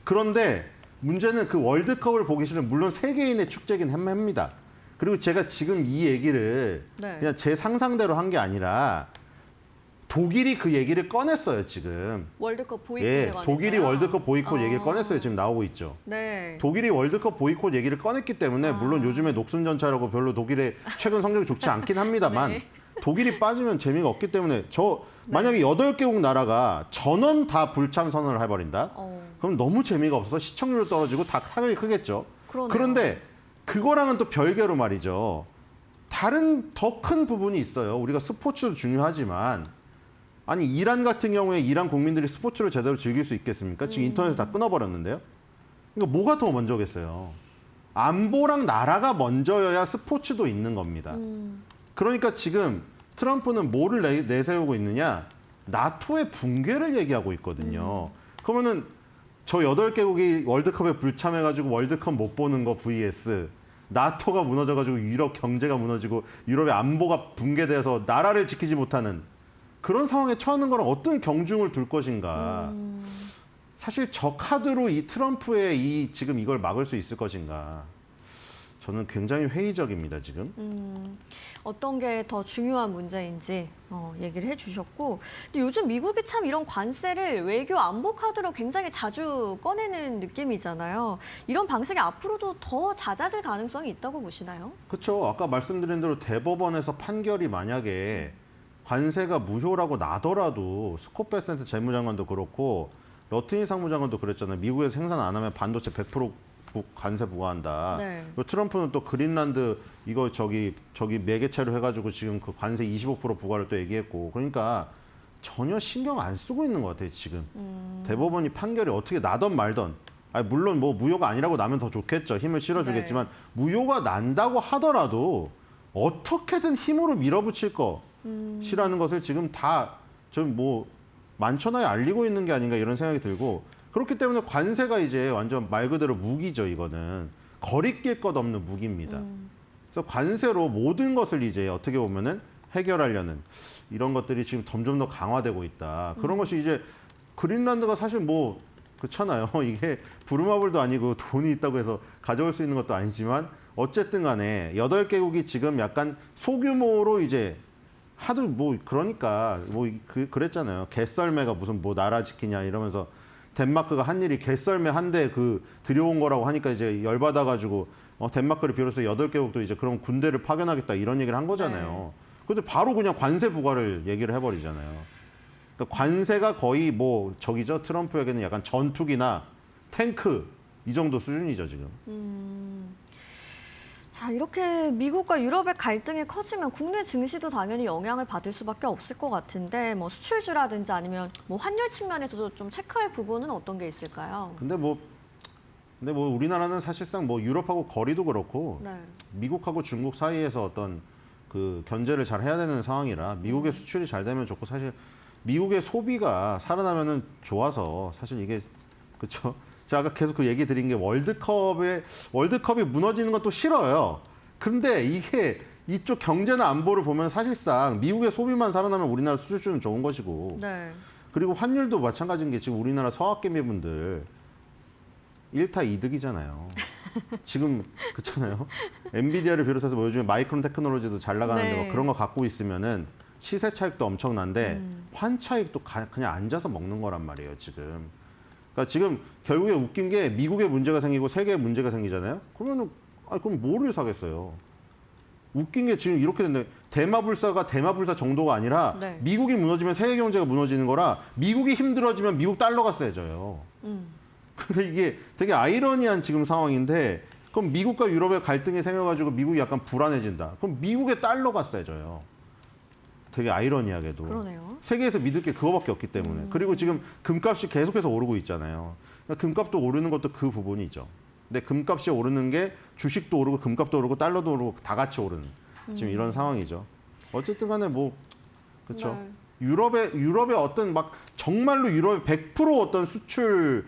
그런데 문제는 그 월드컵을 보기 싫은 물론 세계인의 축제긴 합니다. 그리고 제가 지금 이 얘기를 네. 그냥 제 상상대로 한 게 아니라 독일이 그 얘기를 꺼냈어요, 지금. 월드컵 보이콧에 예, 관해서요? 독일이 월드컵 보이콧 얘기를 꺼냈어요. 지금 나오고 있죠. 네. 독일이 월드컵 보이콧 얘기를 꺼냈기 때문에 물론 요즘에 녹순전차라고 별로 독일의 최근 성적이 좋지 않긴 합니다만 네. 독일이 빠지면 재미가 없기 때문에 만약에 8개국 나라가 전원 다 불참선언을 해버린다? 그럼 너무 재미가 없어서 시청률 떨어지고 다 타격이 크겠죠. 그러네요. 그런데 그거랑은 또 별개로 말이죠. 다른 더 큰 부분이 있어요. 우리가 스포츠도 중요하지만 아니 이란 같은 경우에 이란 국민들이 스포츠를 제대로 즐길 수 있겠습니까? 지금 인터넷을 다 끊어버렸는데요. 그러니까 뭐가 더 먼저겠어요? 안보랑 나라가 먼저여야 스포츠도 있는 겁니다. 그러니까 지금 트럼프는 뭐를 내세우고 있느냐? 나토의 붕괴를 얘기하고 있거든요. 그러면은 저 8개국이 월드컵에 불참해가지고 월드컵 못 보는 거 vs 나토가 무너져가지고 유럽 경제가 무너지고 유럽의 안보가 붕괴돼서 나라를 지키지 못하는 그런 상황에 처하는 거랑 어떤 경중을 둘 것인가. 사실 저 카드로 이 트럼프의 지금 이걸 막을 수 있을 것인가. 저는 굉장히 회의적입니다, 지금. 어떤 게 더 중요한 문제인지 얘기를 해주셨고 근데 요즘 미국이 참 이런 관세를 외교 안보 카드로 굉장히 자주 꺼내는 느낌이잖아요. 이런 방식이 앞으로도 더 잦아질 가능성이 있다고 보시나요? 그렇죠. 아까 말씀드린 대로 대법원에서 판결이 만약에 관세가 무효라고 나더라도 스콧 베센트 재무장관도 그렇고 러트니 상무장관도 그랬잖아요. 미국에서 생산 안 하면 반도체 100% 관세 부과한다. 네. 그리고 트럼프는 또 그린란드 이거 저기 매개체로 해가지고 지금 그 관세 25% 부과를 또 얘기했고 그러니까 전혀 신경 안 쓰고 있는 것 같아요 지금. 대법원이 판결이 어떻게 나던 말던 아니 물론 뭐 무효가 아니라고 나면 더 좋겠죠. 힘을 실어주겠지만 무효가 난다고 하더라도 어떻게든 힘으로 밀어붙일 것이라는 것을 지금 다 좀 뭐 만천하에 알리고 있는 게 아닌가 이런 생각이 들고 그렇기 때문에 관세가 이제 완전 말 그대로 무기죠. 이거는 거리낄 것 없는 무기입니다. 그래서 관세로 모든 것을 이제 어떻게 보면은 해결하려는 이런 것들이 지금 점점 더 강화되고 있다. 그런 것이 이제 그린란드가 사실 뭐 그렇잖아요. 이게 부루마블도 아니고 돈이 있다고 해서 가져올 수 있는 것도 아니지만 어쨌든 간에 8개국이 지금 약간 소규모로 이제 하도 뭐 그러니까 뭐 그랬잖아요. 개썰매가 무슨 뭐 나라 지키냐 이러면서 덴마크가 한 일이 개썰매 한 대 들여온 거라고 하니까 이제 열받아가지고 덴마크를 비롯해서 8개국도 이제 그럼 군대를 파견하겠다 이런 얘기를 한 거잖아요. 근데 바로 그냥 관세 부과를 얘기를 해버리잖아요. 그러니까 관세가 거의 뭐 저기죠. 트럼프에게는 약간 전투기나 탱크 이 정도 수준이죠 지금. 자, 이렇게 미국과 유럽의 갈등이 커지면 국내 증시도 당연히 영향을 받을 수밖에 없을 것 같은데 뭐 수출주라든지 아니면 뭐 환율 측면에서도 좀 체크할 부분은 어떤 게 있을까요? 근데 뭐 우리나라는 사실상 뭐 유럽하고 거리도 그렇고 네. 미국하고 중국 사이에서 어떤 그 견제를 잘 해야 되는 상황이라 미국의 수출이 잘 되면 좋고 사실 미국의 소비가 살아나면은 좋아서 사실 이게 그렇죠. 제가 아까 계속 그 얘기 드린 게 월드컵이 무너지는 것도 싫어요. 근데 이게 이쪽 경제나 안보를 보면 사실상 미국의 소비만 살아나면 우리나라 수출주는 좋은 것이고 네. 그리고 환율도 마찬가지인 게 지금 우리나라 서학개미분들 1타 2득이잖아요. 지금 그렇잖아요. 엔비디아를 비롯해서 뭐 요즘에 마이크론 테크놀로지도 잘 나가는데 네. 뭐 그런 거 갖고 있으면은 시세 차익도 엄청난데 환 차익도 그냥 앉아서 먹는 거란 말이에요, 지금. 그러니까 지금 결국에 웃긴 게 미국에 문제가 생기고 세계에 문제가 생기잖아요. 그러면은 그럼 뭐를 사겠어요? 웃긴 게 지금 이렇게 됐는데 대마불사가 대마불사 정도가 아니라 네. 미국이 무너지면 세계 경제가 무너지는 거라 미국이 힘들어지면 미국 달러가 세져요. 그러니까 이게 되게 아이러니한 지금 상황인데 그럼 미국과 유럽의 갈등이 생겨가지고 미국이 약간 불안해진다. 그럼 미국의 달러가 세져요. 되게 아이러니하게도. 그러네요. 세계에서 믿을 게 그거밖에 없기 때문에. 그리고 지금 금값이 계속해서 오르고 있잖아요. 그러니까 금값도 오르는 것도 그 부분이죠. 근데 금값이 오르는 게 주식도 오르고 금값도 오르고 달러도 오르고 다 같이 오르는 지금 이런 상황이죠. 어쨌든 간에 뭐 그렇죠. 네. 유럽의 어떤 막 정말로 유럽에 100% 어떤 수출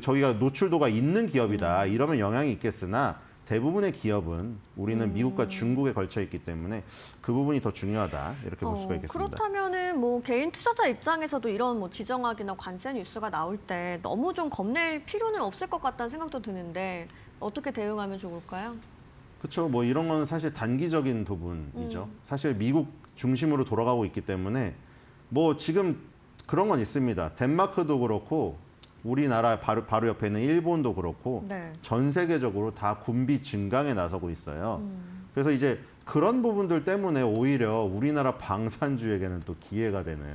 저기가 노출도가 있는 기업이다. 이러면 영향이 있겠으나 대부분의 기업은 우리는 미국과 중국에 걸쳐 있기 때문에 그 부분이 더 중요하다. 이렇게 볼 수가 있겠습니다. 그렇다면은 뭐 개인 투자자 입장에서도 이런 뭐 지정학이나 관세 뉴스가 나올 때 너무 좀 겁낼 필요는 없을 것 같다는 생각도 드는데 어떻게 대응하면 좋을까요? 그렇죠. 뭐 이런 건 사실 단기적인 부분이죠. 사실 미국 중심으로 돌아가고 있기 때문에 뭐 지금 그런 건 있습니다. 덴마크도 그렇고 우리나라 바로 옆에 있는 일본도 그렇고 네. 전 세계적으로 다 군비 증강에 나서고 있어요. 그래서 이제 그런 부분들 때문에 오히려 우리나라 방산주에게는 또 기회가 되는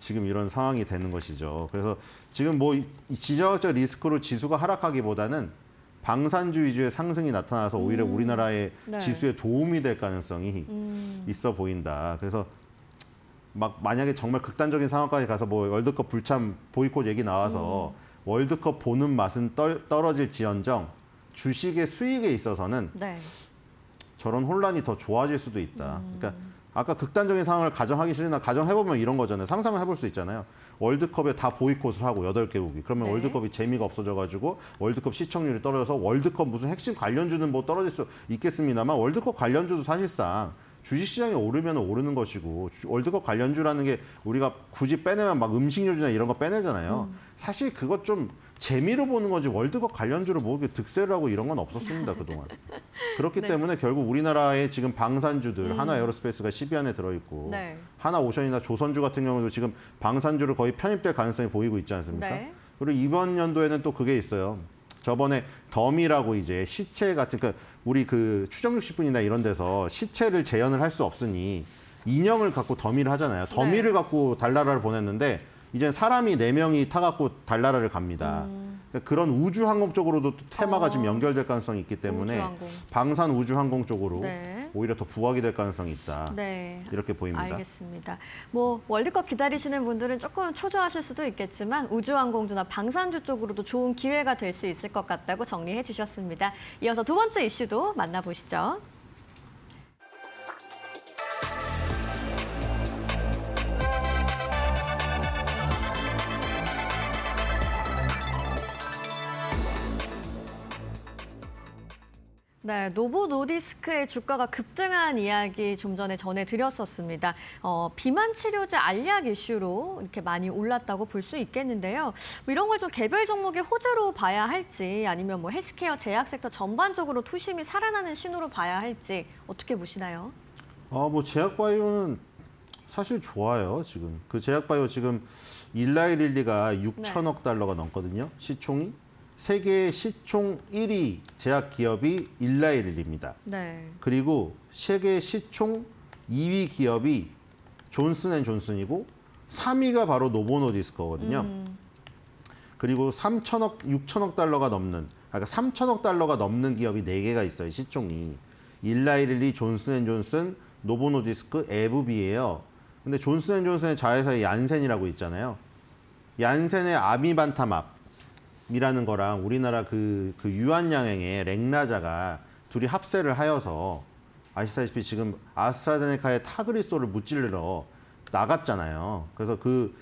지금 이런 상황이 되는 것이죠. 그래서 지금 뭐 이 지정학적 리스크로 지수가 하락하기보다는 방산주 위주의 상승이 나타나서 오히려 우리나라의 네. 지수에 도움이 될 가능성이 있어 보인다. 그래서 막 만약에 정말 극단적인 상황까지 가서 뭐 월드컵 불참 보이콧 얘기 나와서 월드컵 보는 맛은 떨어질지언정 주식의 수익에 있어서는 네. 저런 혼란이 더 좋아질 수도 있다. 그러니까 아까 극단적인 상황을 가정하기 싫으나 가정해보면 이런 거잖아요. 상상을 해볼 수 있잖아요. 월드컵에 다 보이콧을 하고 8개국이. 그러면 네. 월드컵이 재미가 없어져가지고 월드컵 시청률이 떨어져서 월드컵 무슨 핵심 관련주는 뭐 떨어질 수 있겠습니다만 월드컵 관련주도 사실상 주식시장이 오르면 오르는 것이고 월드컵 관련주라는 게 우리가 굳이 빼내면 막 음식료주나 이런 거 빼내잖아요. 사실 그것 좀 재미로 보는 거지 월드컵 관련주로 뭐 이렇게 득세를 하고 이런 건 없었습니다. 그동안. 그렇기 네. 때문에 결국 우리나라의 지금 방산주들 하나 에어로스페이스가 10위 안에 들어있고 네. 하나오션이나 조선주 같은 경우도 지금 방산주를 거의 편입될 가능성이 보이고 있지 않습니까? 네. 그리고 이번 연도에는 또 그게 있어요. 저번에 덤이라고 이제 시체 같은 그러니까 우리 그 추정육식분이나 이런 데서 시체를 재현을 할 수 없으니 인형을 갖고 덤이를 하잖아요. 덤이를 갖고 달나라를 보냈는데 이제 사람이 4명이 타갖고 달나라를 갑니다. 그러니까 그런 우주항공 쪽으로도 또 테마가 지금 연결될 가능성이 있기 때문에 우주항공. 방산 우주항공 쪽으로 네. 오히려 더 부각이 될 가능성이 있다. 네. 이렇게 보입니다. 알겠습니다. 뭐 월드컵 기다리시는 분들은 조금 초조하실 수도 있겠지만 우주항공주나 방산주 쪽으로도 좋은 기회가 될 수 있을 것 같다고 정리해 주셨습니다. 이어서 두 번째 이슈도 만나보시죠. 네, 노보 노디스크의 주가가 급등한 이야기 좀 전에 전해드렸었습니다. 비만 치료제 알약 이슈로 이렇게 많이 올랐다고 볼 수 있겠는데요. 뭐 이런 걸 좀 개별 종목의 호재로 봐야 할지 아니면 뭐 헬스케어 제약 섹터 전반적으로 투심이 살아나는 신호로 봐야 할지 어떻게 보시나요? 뭐 제약바이오는 사실 좋아요. 지금 그 제약바이오 지금 일라이릴리가 6천억 달러가 넘거든요. 시총이. 세계 시총 1위 제약 기업이 일라이릴리입니다. 네. 그리고 세계 시총 2위 기업이 존슨앤존슨이고 3위가 바로 노보노디스크거든요. 그리고 6천억 달러가 넘는 그러니까 3천억 달러가 넘는 기업이 4개가 있어요. 시총이. 일라이릴리, 존슨앤존슨, 노보노디스크, 에브비예요. 근데 존슨앤존슨의 자회사의 얀센이라고 있잖아요. 얀센의 아미반타맙 이라는 거랑 우리나라 그 유한양행의 렉나자가 둘이 합세를 하여서 아시다시피 지금 아스트라제네카의 타그리소를 무찔러 나갔잖아요. 그래서 그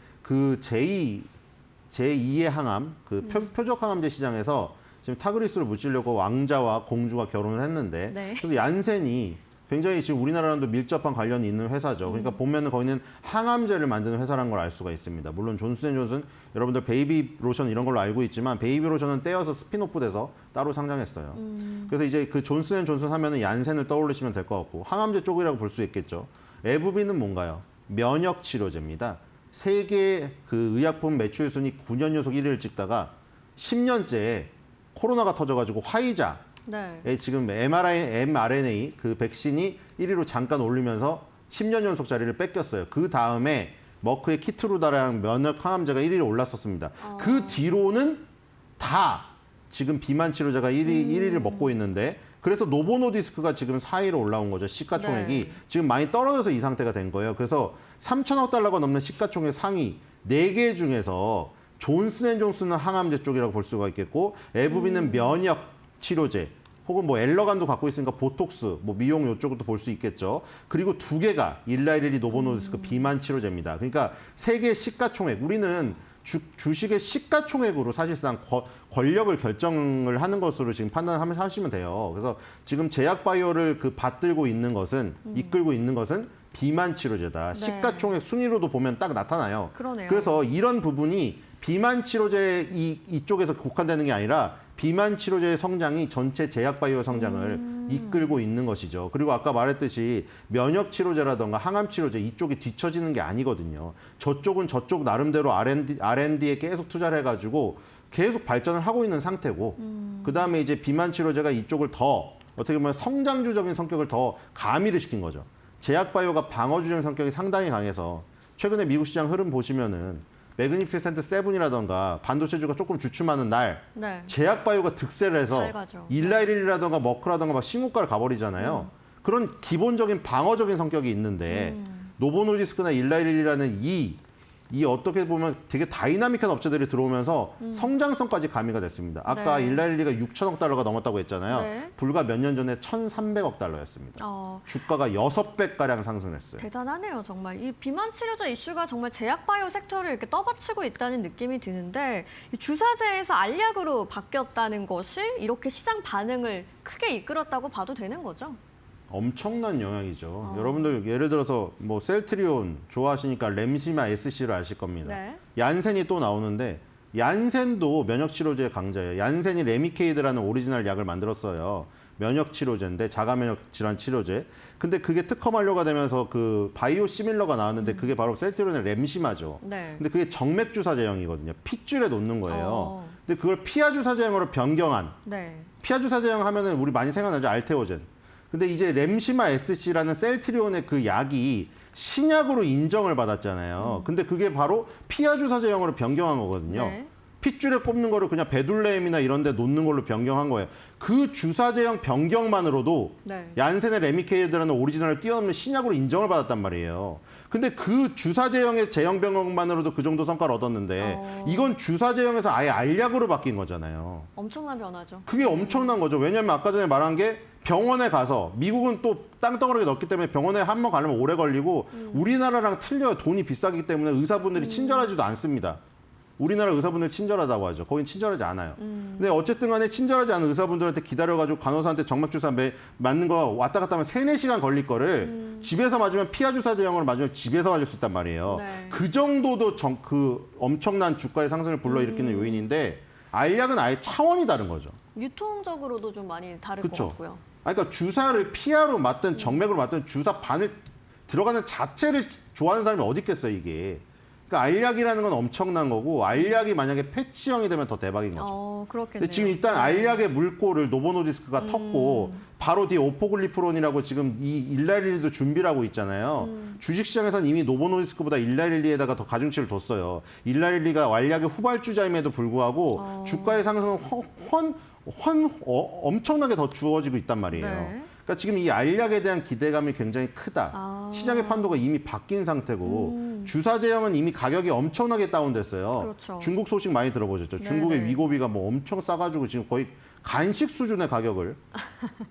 제2의 항암, 그 표적 항암제 시장에서 지금 타그리소를 무찔려고 왕자와 공주가 결혼을 했는데 네. 그래서 얀센이 굉장히 지금 우리나라랑도 밀접한 관련이 있는 회사죠. 그러니까 보면은 거기는 항암제를 만드는 회사라는 걸 알 수가 있습니다. 물론 존슨앤존슨 여러분들 베이비 로션 이런 걸로 알고 있지만 베이비 로션은 떼어서 스피노프 돼서 따로 상장했어요. 그래서 이제 그 존슨앤존슨 하면은 얀센을 떠올리시면 될 것 같고 항암제 쪽이라고 볼 수 있겠죠. 에브비는 뭔가요? 면역 치료제입니다. 세계 그 의약품 매출 순위 9년 연속 1위를 찍다가 10년째 코로나가 터져가지고 화이자 네. 지금 mRNA 그 백신이 1위로 잠깐 올리면서 10년 연속 자리를 뺏겼어요. 그 다음에 머크의 키트루다랑 면역 항암제가 1위로 올랐었습니다. 그 뒤로는 다 지금 비만 치료제가 1위를 먹고 있는데 그래서 노보노디스크가 지금 4위로 올라온 거죠. 시가총액이 네. 지금 많이 떨어져서 이 상태가 된 거예요. 그래서 3천억 달러가 넘는 시가총액 상위 4개 중에서 존슨앤존슨은 항암제 쪽이라고 볼 수가 있겠고 에브비는 면역 치료제 혹은 뭐 엘러간도 갖고 있으니까 보톡스, 뭐 미용 이쪽도 볼 수 있겠죠. 그리고 두 개가 일라이릴리 노보노디스크 비만 치료제입니다. 그러니까 세계 시가총액, 우리는 주식의 시가총액으로 사실상 권력을 결정을 하는 것으로 지금 판단하시면 돼요. 그래서 지금 제약바이오를 받들고 있는 것은 이끌고 있는 것은 비만 치료제다. 네. 시가총액 순위로도 보면 딱 나타나요. 그러네요. 그래서 이런 부분이 비만 치료제 이쪽에서 국한되는 게 아니라 비만 치료제의 성장이 전체 제약바이오 성장을 이끌고 있는 것이죠. 그리고 아까 말했듯이 면역 치료제라든가 항암 치료제 이쪽이 뒤처지는 게 아니거든요. 저쪽은 저쪽 나름대로 R&D에 계속 투자를 해가지고 계속 발전을 하고 있는 상태고 그다음에 이제 비만 치료제가 이쪽을 더 어떻게 보면 성장주적인 성격을 더 가미를 시킨 거죠. 제약바이오가 방어주적인 성격이 상당히 강해서 최근에 미국 시장 흐름 보시면은 매그니피센트 7이라던가 반도체주가 조금 주춤하는 날 네. 제약바이오가 득세를 해서 잘 가죠. 일라이릴이라던가 머크라던가 막 신고가를 가버리잖아요. 그런 기본적인 방어적인 성격이 있는데 노보노디스크나 일라이릴이라는 이 어떻게 보면 되게 다이나믹한 업체들이 들어오면서 성장성까지 가미가 됐습니다. 아까 네. 일라이릴리가 6천억 달러가 넘었다고 했잖아요. 네. 불과 몇 년 전에 1,300억 달러였습니다. 주가가 6배가량 상승했어요. 대단하네요, 정말. 이 비만 치료제 이슈가 정말 제약바이오 섹터를 이렇게 떠받치고 있다는 느낌이 드는데 이 주사제에서 알약으로 바뀌었다는 것이 이렇게 시장 반응을 크게 이끌었다고 봐도 되는 거죠? 엄청난 영향이죠. 여러분들 예를 들어서 뭐 셀트리온 좋아하시니까 렘시마 SC를 아실 겁니다. 네. 얀센이 또 나오는데 얀센도 면역 치료제 강자예요. 얀센이 레미케이드라는 오리지널 약을 만들었어요. 면역 치료제인데 자가 면역 질환 치료제. 근데 그게 특허만료가 되면서 그 바이오 시밀러가 나왔는데 그게 바로 셀트리온의 렘시마죠. 네. 근데 그게 정맥 주사 제형이거든요. 핏줄에 놓는 거예요. 근데 그걸 피하 주사 제형으로 변경한. 네. 피하 주사 제형 하면은 우리 많이 생각나죠. 알테오젠. 근데 이제 렘시마 SC라는 셀트리온의 그 약이 신약으로 인정을 받았잖아요. 근데 그게 바로 피하 주사 제형으로 변경한 거거든요. 네. 핏줄에 꼽는 거를 그냥 베둘레헴이나 이런 데 놓는 걸로 변경한 거예요. 그 주사 제형 변경만으로도 네. 얀센의 레미케이드라는 오리지널을 뛰어넘는 신약으로 인정을 받았단 말이에요. 근데 그 주사 제형의 제형 변경만으로도 그 정도 성과를 얻었는데 이건 주사 제형에서 아예 알약으로 바뀐 거잖아요. 엄청난 변화죠. 그게 엄청난 거죠. 왜냐하면 아까 전에 말한 게 병원에 가서 미국은 또 땅덩어리가 넓기 때문에 병원에 한 번 가려면 오래 걸리고 우리나라랑 틀려요. 돈이 비싸기 때문에 의사분들이 친절하지도 않습니다. 우리나라 의사분들 친절하다고 하죠. 거긴 친절하지 않아요. 근데 어쨌든 간에 친절하지 않은 의사분들한테 기다려가지고 간호사한테 정맥주사 맞는 거 왔다 갔다 하면 3-4시간 걸릴 거를 집에서 맞으면 피하 주사 제형으로 맞으면 집에서 맞을 수 있단 말이에요. 네. 그 정도도 그 엄청난 주가의 상승을 불러일으키는 요인인데 알약은 아예 차원이 다른 거죠. 유통적으로도 좀 많이 다를 그쵸. 것 같고요. 그러니까 주사를 피하로 맞든 정맥으로 맞든 주사 반을 들어가는 자체를 좋아하는 사람이 어디 있겠어요, 이게. 그러니까 알약이라는 건 엄청난 거고 알약이 만약에 패치형이 되면 더 대박인 거죠. 그렇겠네요. 근데 지금 일단 알약의 물꼬를 노보노디스크가 텄고 바로 뒤에 오포글리프론이라고 지금 이 일라이릴리도 준비를 하고 있잖아요. 주식시장에서는 이미 노보노디스크보다 일라이릴리에다가 더 가중치를 뒀어요. 일라이릴리가 알약의 후발주자임에도 불구하고 주가의 상승은 엄청나게 더 주어지고 있단 말이에요. 네. 그러니까 지금 이 알약에 대한 기대감이 굉장히 크다. 시장의 판도가 이미 바뀐 상태고 주사 제형은 이미 가격이 엄청나게 다운됐어요. 그렇죠. 중국 소식 많이 들어보셨죠? 네네. 중국의 위고비가 뭐 엄청 싸가지고 지금 거의 간식 수준의 가격을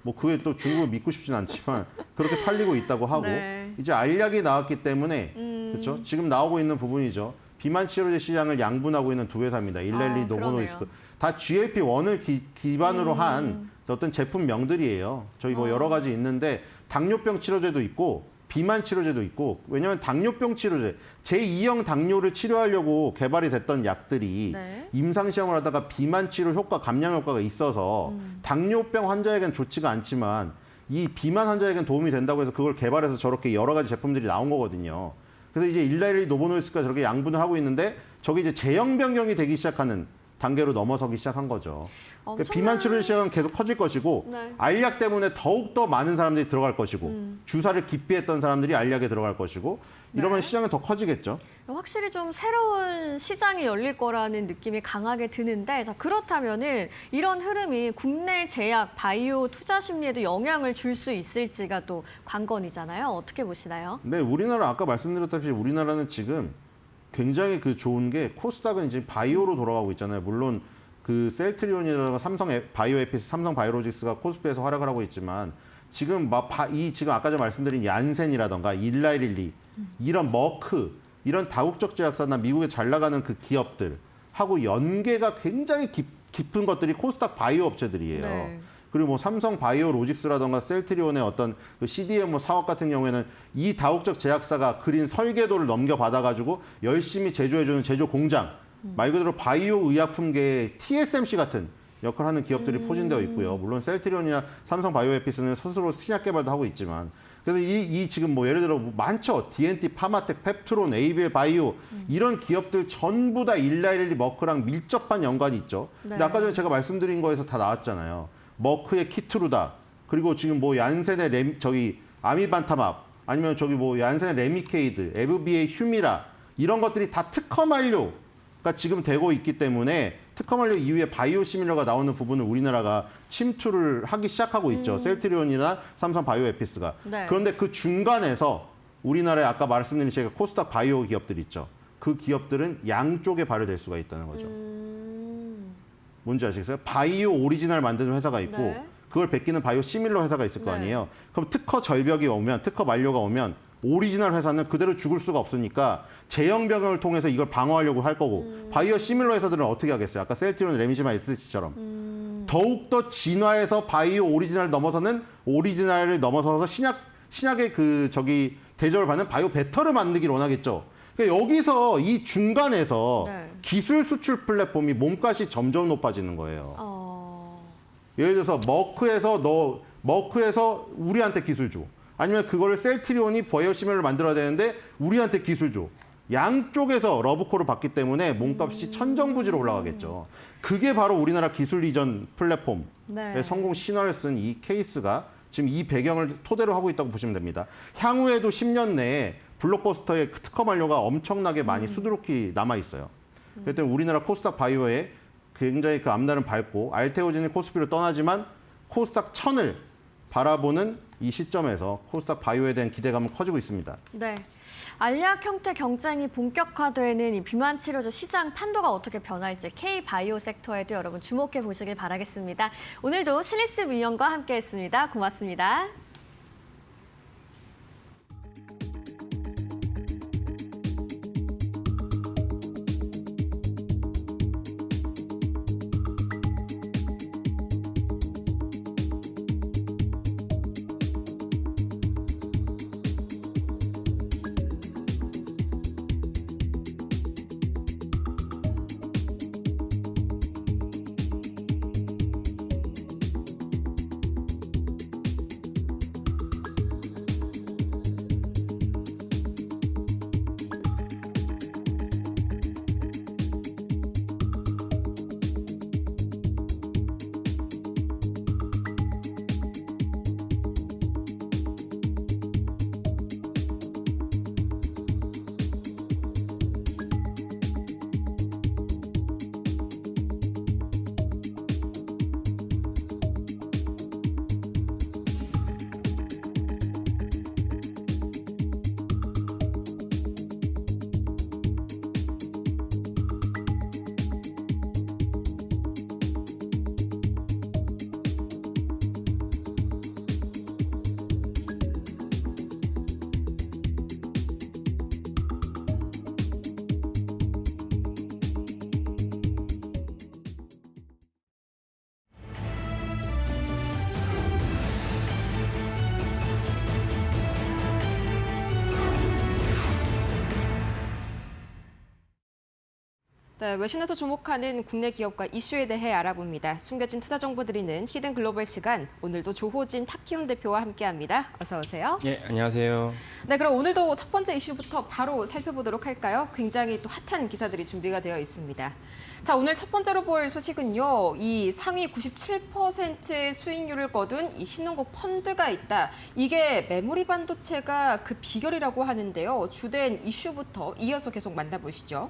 뭐 그게 또 중국을 믿고 싶진 않지만 그렇게 팔리고 있다고 하고 네. 이제 알약이 나왔기 때문에 그렇죠? 지금 나오고 있는 부분이죠. 비만 치료제 시장을 양분하고 있는 두 회사입니다. 일렐리, 노보노디스크. 그러네요. 다 GLP-1을 기반으로 한 어떤 제품명들이에요. 저희 뭐 여러 가지 있는데 당뇨병 치료제도 있고 비만 치료제도 있고 왜냐하면 당뇨병 치료제 제2형 당뇨를 치료하려고 개발이 됐던 약들이 네. 임상시험을 하다가 비만 치료 효과, 감량 효과가 있어서 당뇨병 환자에겐 좋지가 않지만 이 비만 환자에겐 도움이 된다고 해서 그걸 개발해서 저렇게 여러 가지 제품들이 나온 거거든요. 그래서 이제 일라이리 노보노디스크가 저렇게 양분을 하고 있는데 저게 이제 제형 변경이 되기 시작하는 단계로 넘어서기 시작한 거죠. 그러니까 비만 치료 시장은 계속 커질 것이고 네. 알약 때문에 더욱 더 많은 사람들이 들어갈 것이고 주사를 기피했던 사람들이 알약에 들어갈 것이고 이러면 시장은 더 커지겠죠. 확실히 좀 새로운 시장이 열릴 거라는 느낌이 강하게 드는데 자, 그렇다면은 이런 흐름이 국내 제약, 바이오 투자 심리에도 영향을 줄 수 있을지가 또 관건이잖아요. 어떻게 보시나요? 네, 우리나라 아까 말씀드렸다시피 우리나라는 지금 굉장히 그 좋은 게 코스닥은 이제 바이오로 돌아가고 있잖아요. 물론 그 셀트리온이라든가 삼성 바이오에피스, 삼성 바이오로직스가 코스피에서 활약을 하고 있지만 지금 지금 아까 전에 말씀드린 얀센이라든가 일라이릴리 이런 머크 이런 다국적 제약사나 미국에 잘 나가는 그 기업들하고 연계가 굉장히 깊은 것들이 코스닥 바이오 업체들이에요. 네. 그리고 뭐 삼성 바이오로직스라든가 셀트리온의 어떤 그 CDMO 사업 같은 경우에는 이 다국적 제약사가 그린 설계도를 넘겨받아가지고 열심히 제조해주는 제조 공장, 말 그대로 바이오 의약품계의 TSMC 같은 역할을 하는 기업들이 포진되어 있고요. 물론 셀트리온이나 삼성 바이오에피스는 스스로 신약 개발도 하고 있지만 그래서 이 지금 뭐 예를 들어 많죠. D&T, 파마텍, 펩트론, 에이빌 바이오 이런 기업들 전부 다 일라일리 머크랑 밀접한 연관이 있죠. 근데 네. 아까 전에 제가 말씀드린 거에서 다 나왔잖아요. 머크의 키트루다 그리고 지금 뭐 얀센의 아미반타맙 아니면 저기 뭐 얀센의 레미케이드, 에브비의 휴미라 이런 것들이 다 특허 만료가 지금 되고 있기 때문에 특허 만료 이후에 바이오시밀러가 나오는 부분을 우리나라가 침투를 하기 시작하고 있죠. 셀트리온이나 삼성 바이오에피스가. 네. 그런데 그 중간에서 우리나라에 아까 말씀드린 제가 코스닥 바이오 기업들 있죠. 그 기업들은 양쪽에 발효될 수가 있다는 거죠. 뭔지 아시겠어요? 바이오 오리지널 만드는 회사가 있고 네. 그걸 베끼는 바이오 시밀러 회사가 있을 거 네. 아니에요. 그럼 특허 절벽이 오면 특허 만료가 오면 오리지널 회사는 그대로 죽을 수가 없으니까 재형 병역을 통해서 이걸 방어하려고 할 거고 바이오 시밀러 회사들은 어떻게 하겠어요? 아까 셀트리온, 레미지마, SC처럼 더욱더 진화해서 바이오 오리지널을 넘어서는 오리지널을 넘어서서 신약의 그 대접을 받는 바이오 베터를 만들기를 원하겠죠. 그러니까 여기서 이 중간에서 네. 기술 수출 플랫폼이 몸값이 점점 높아지는 거예요. 예를 들어서 머크에서 우리한테 기술 줘. 아니면 그거를 셀트리온이 바이오시밀러를 만들어야 되는데 우리한테 기술 줘. 양쪽에서 러브콜을 받기 때문에 몸값이 천정부지로 올라가겠죠. 그게 바로 우리나라 기술 이전 플랫폼의 네. 성공 신화를 쓴 이 케이스가 지금 이 배경을 토대로 하고 있다고 보시면 됩니다. 향후에도 10년 내에 블록버스터의 특허 만료가 엄청나게 많이 수두룩히 남아 있어요. 그렇기 때문에 우리나라 코스닥 바이오에 굉장히 그 앞날은 밝고 알테오진이 코스피로 떠나지만 코스닥 1000을 바라보는 이 시점에서 코스닥 바이오에 대한 기대감은 커지고 있습니다. 네. 알약 형태 경쟁이 본격화되는 이 비만 치료제 시장 판도가 어떻게 변할지 K바이오 섹터에도 여러분 주목해 보시길 바라겠습니다. 오늘도 실리스 위원과 함께했습니다. 고맙습니다. 네, 외신에서 주목하는 국내 기업과 이슈에 대해 알아봅니다. 숨겨진 투자 정보 드리는 히든 글로벌 시간, 오늘도 조호진 탑키운 대표와 함께합니다. 어서 오세요. 네, 안녕하세요. 네, 그럼 오늘도 첫 번째 이슈부터 바로 살펴보도록 할까요? 굉장히 또 핫한 기사들이 준비가 되어 있습니다. 자, 오늘 첫 번째로 볼 소식은요. 이 상위 97% 수익률을 거둔 이 신흥국 펀드가 있다. 이게 메모리 반도체가 그 비결이라고 하는데요. 주된 이슈부터 이어서 계속 만나보시죠.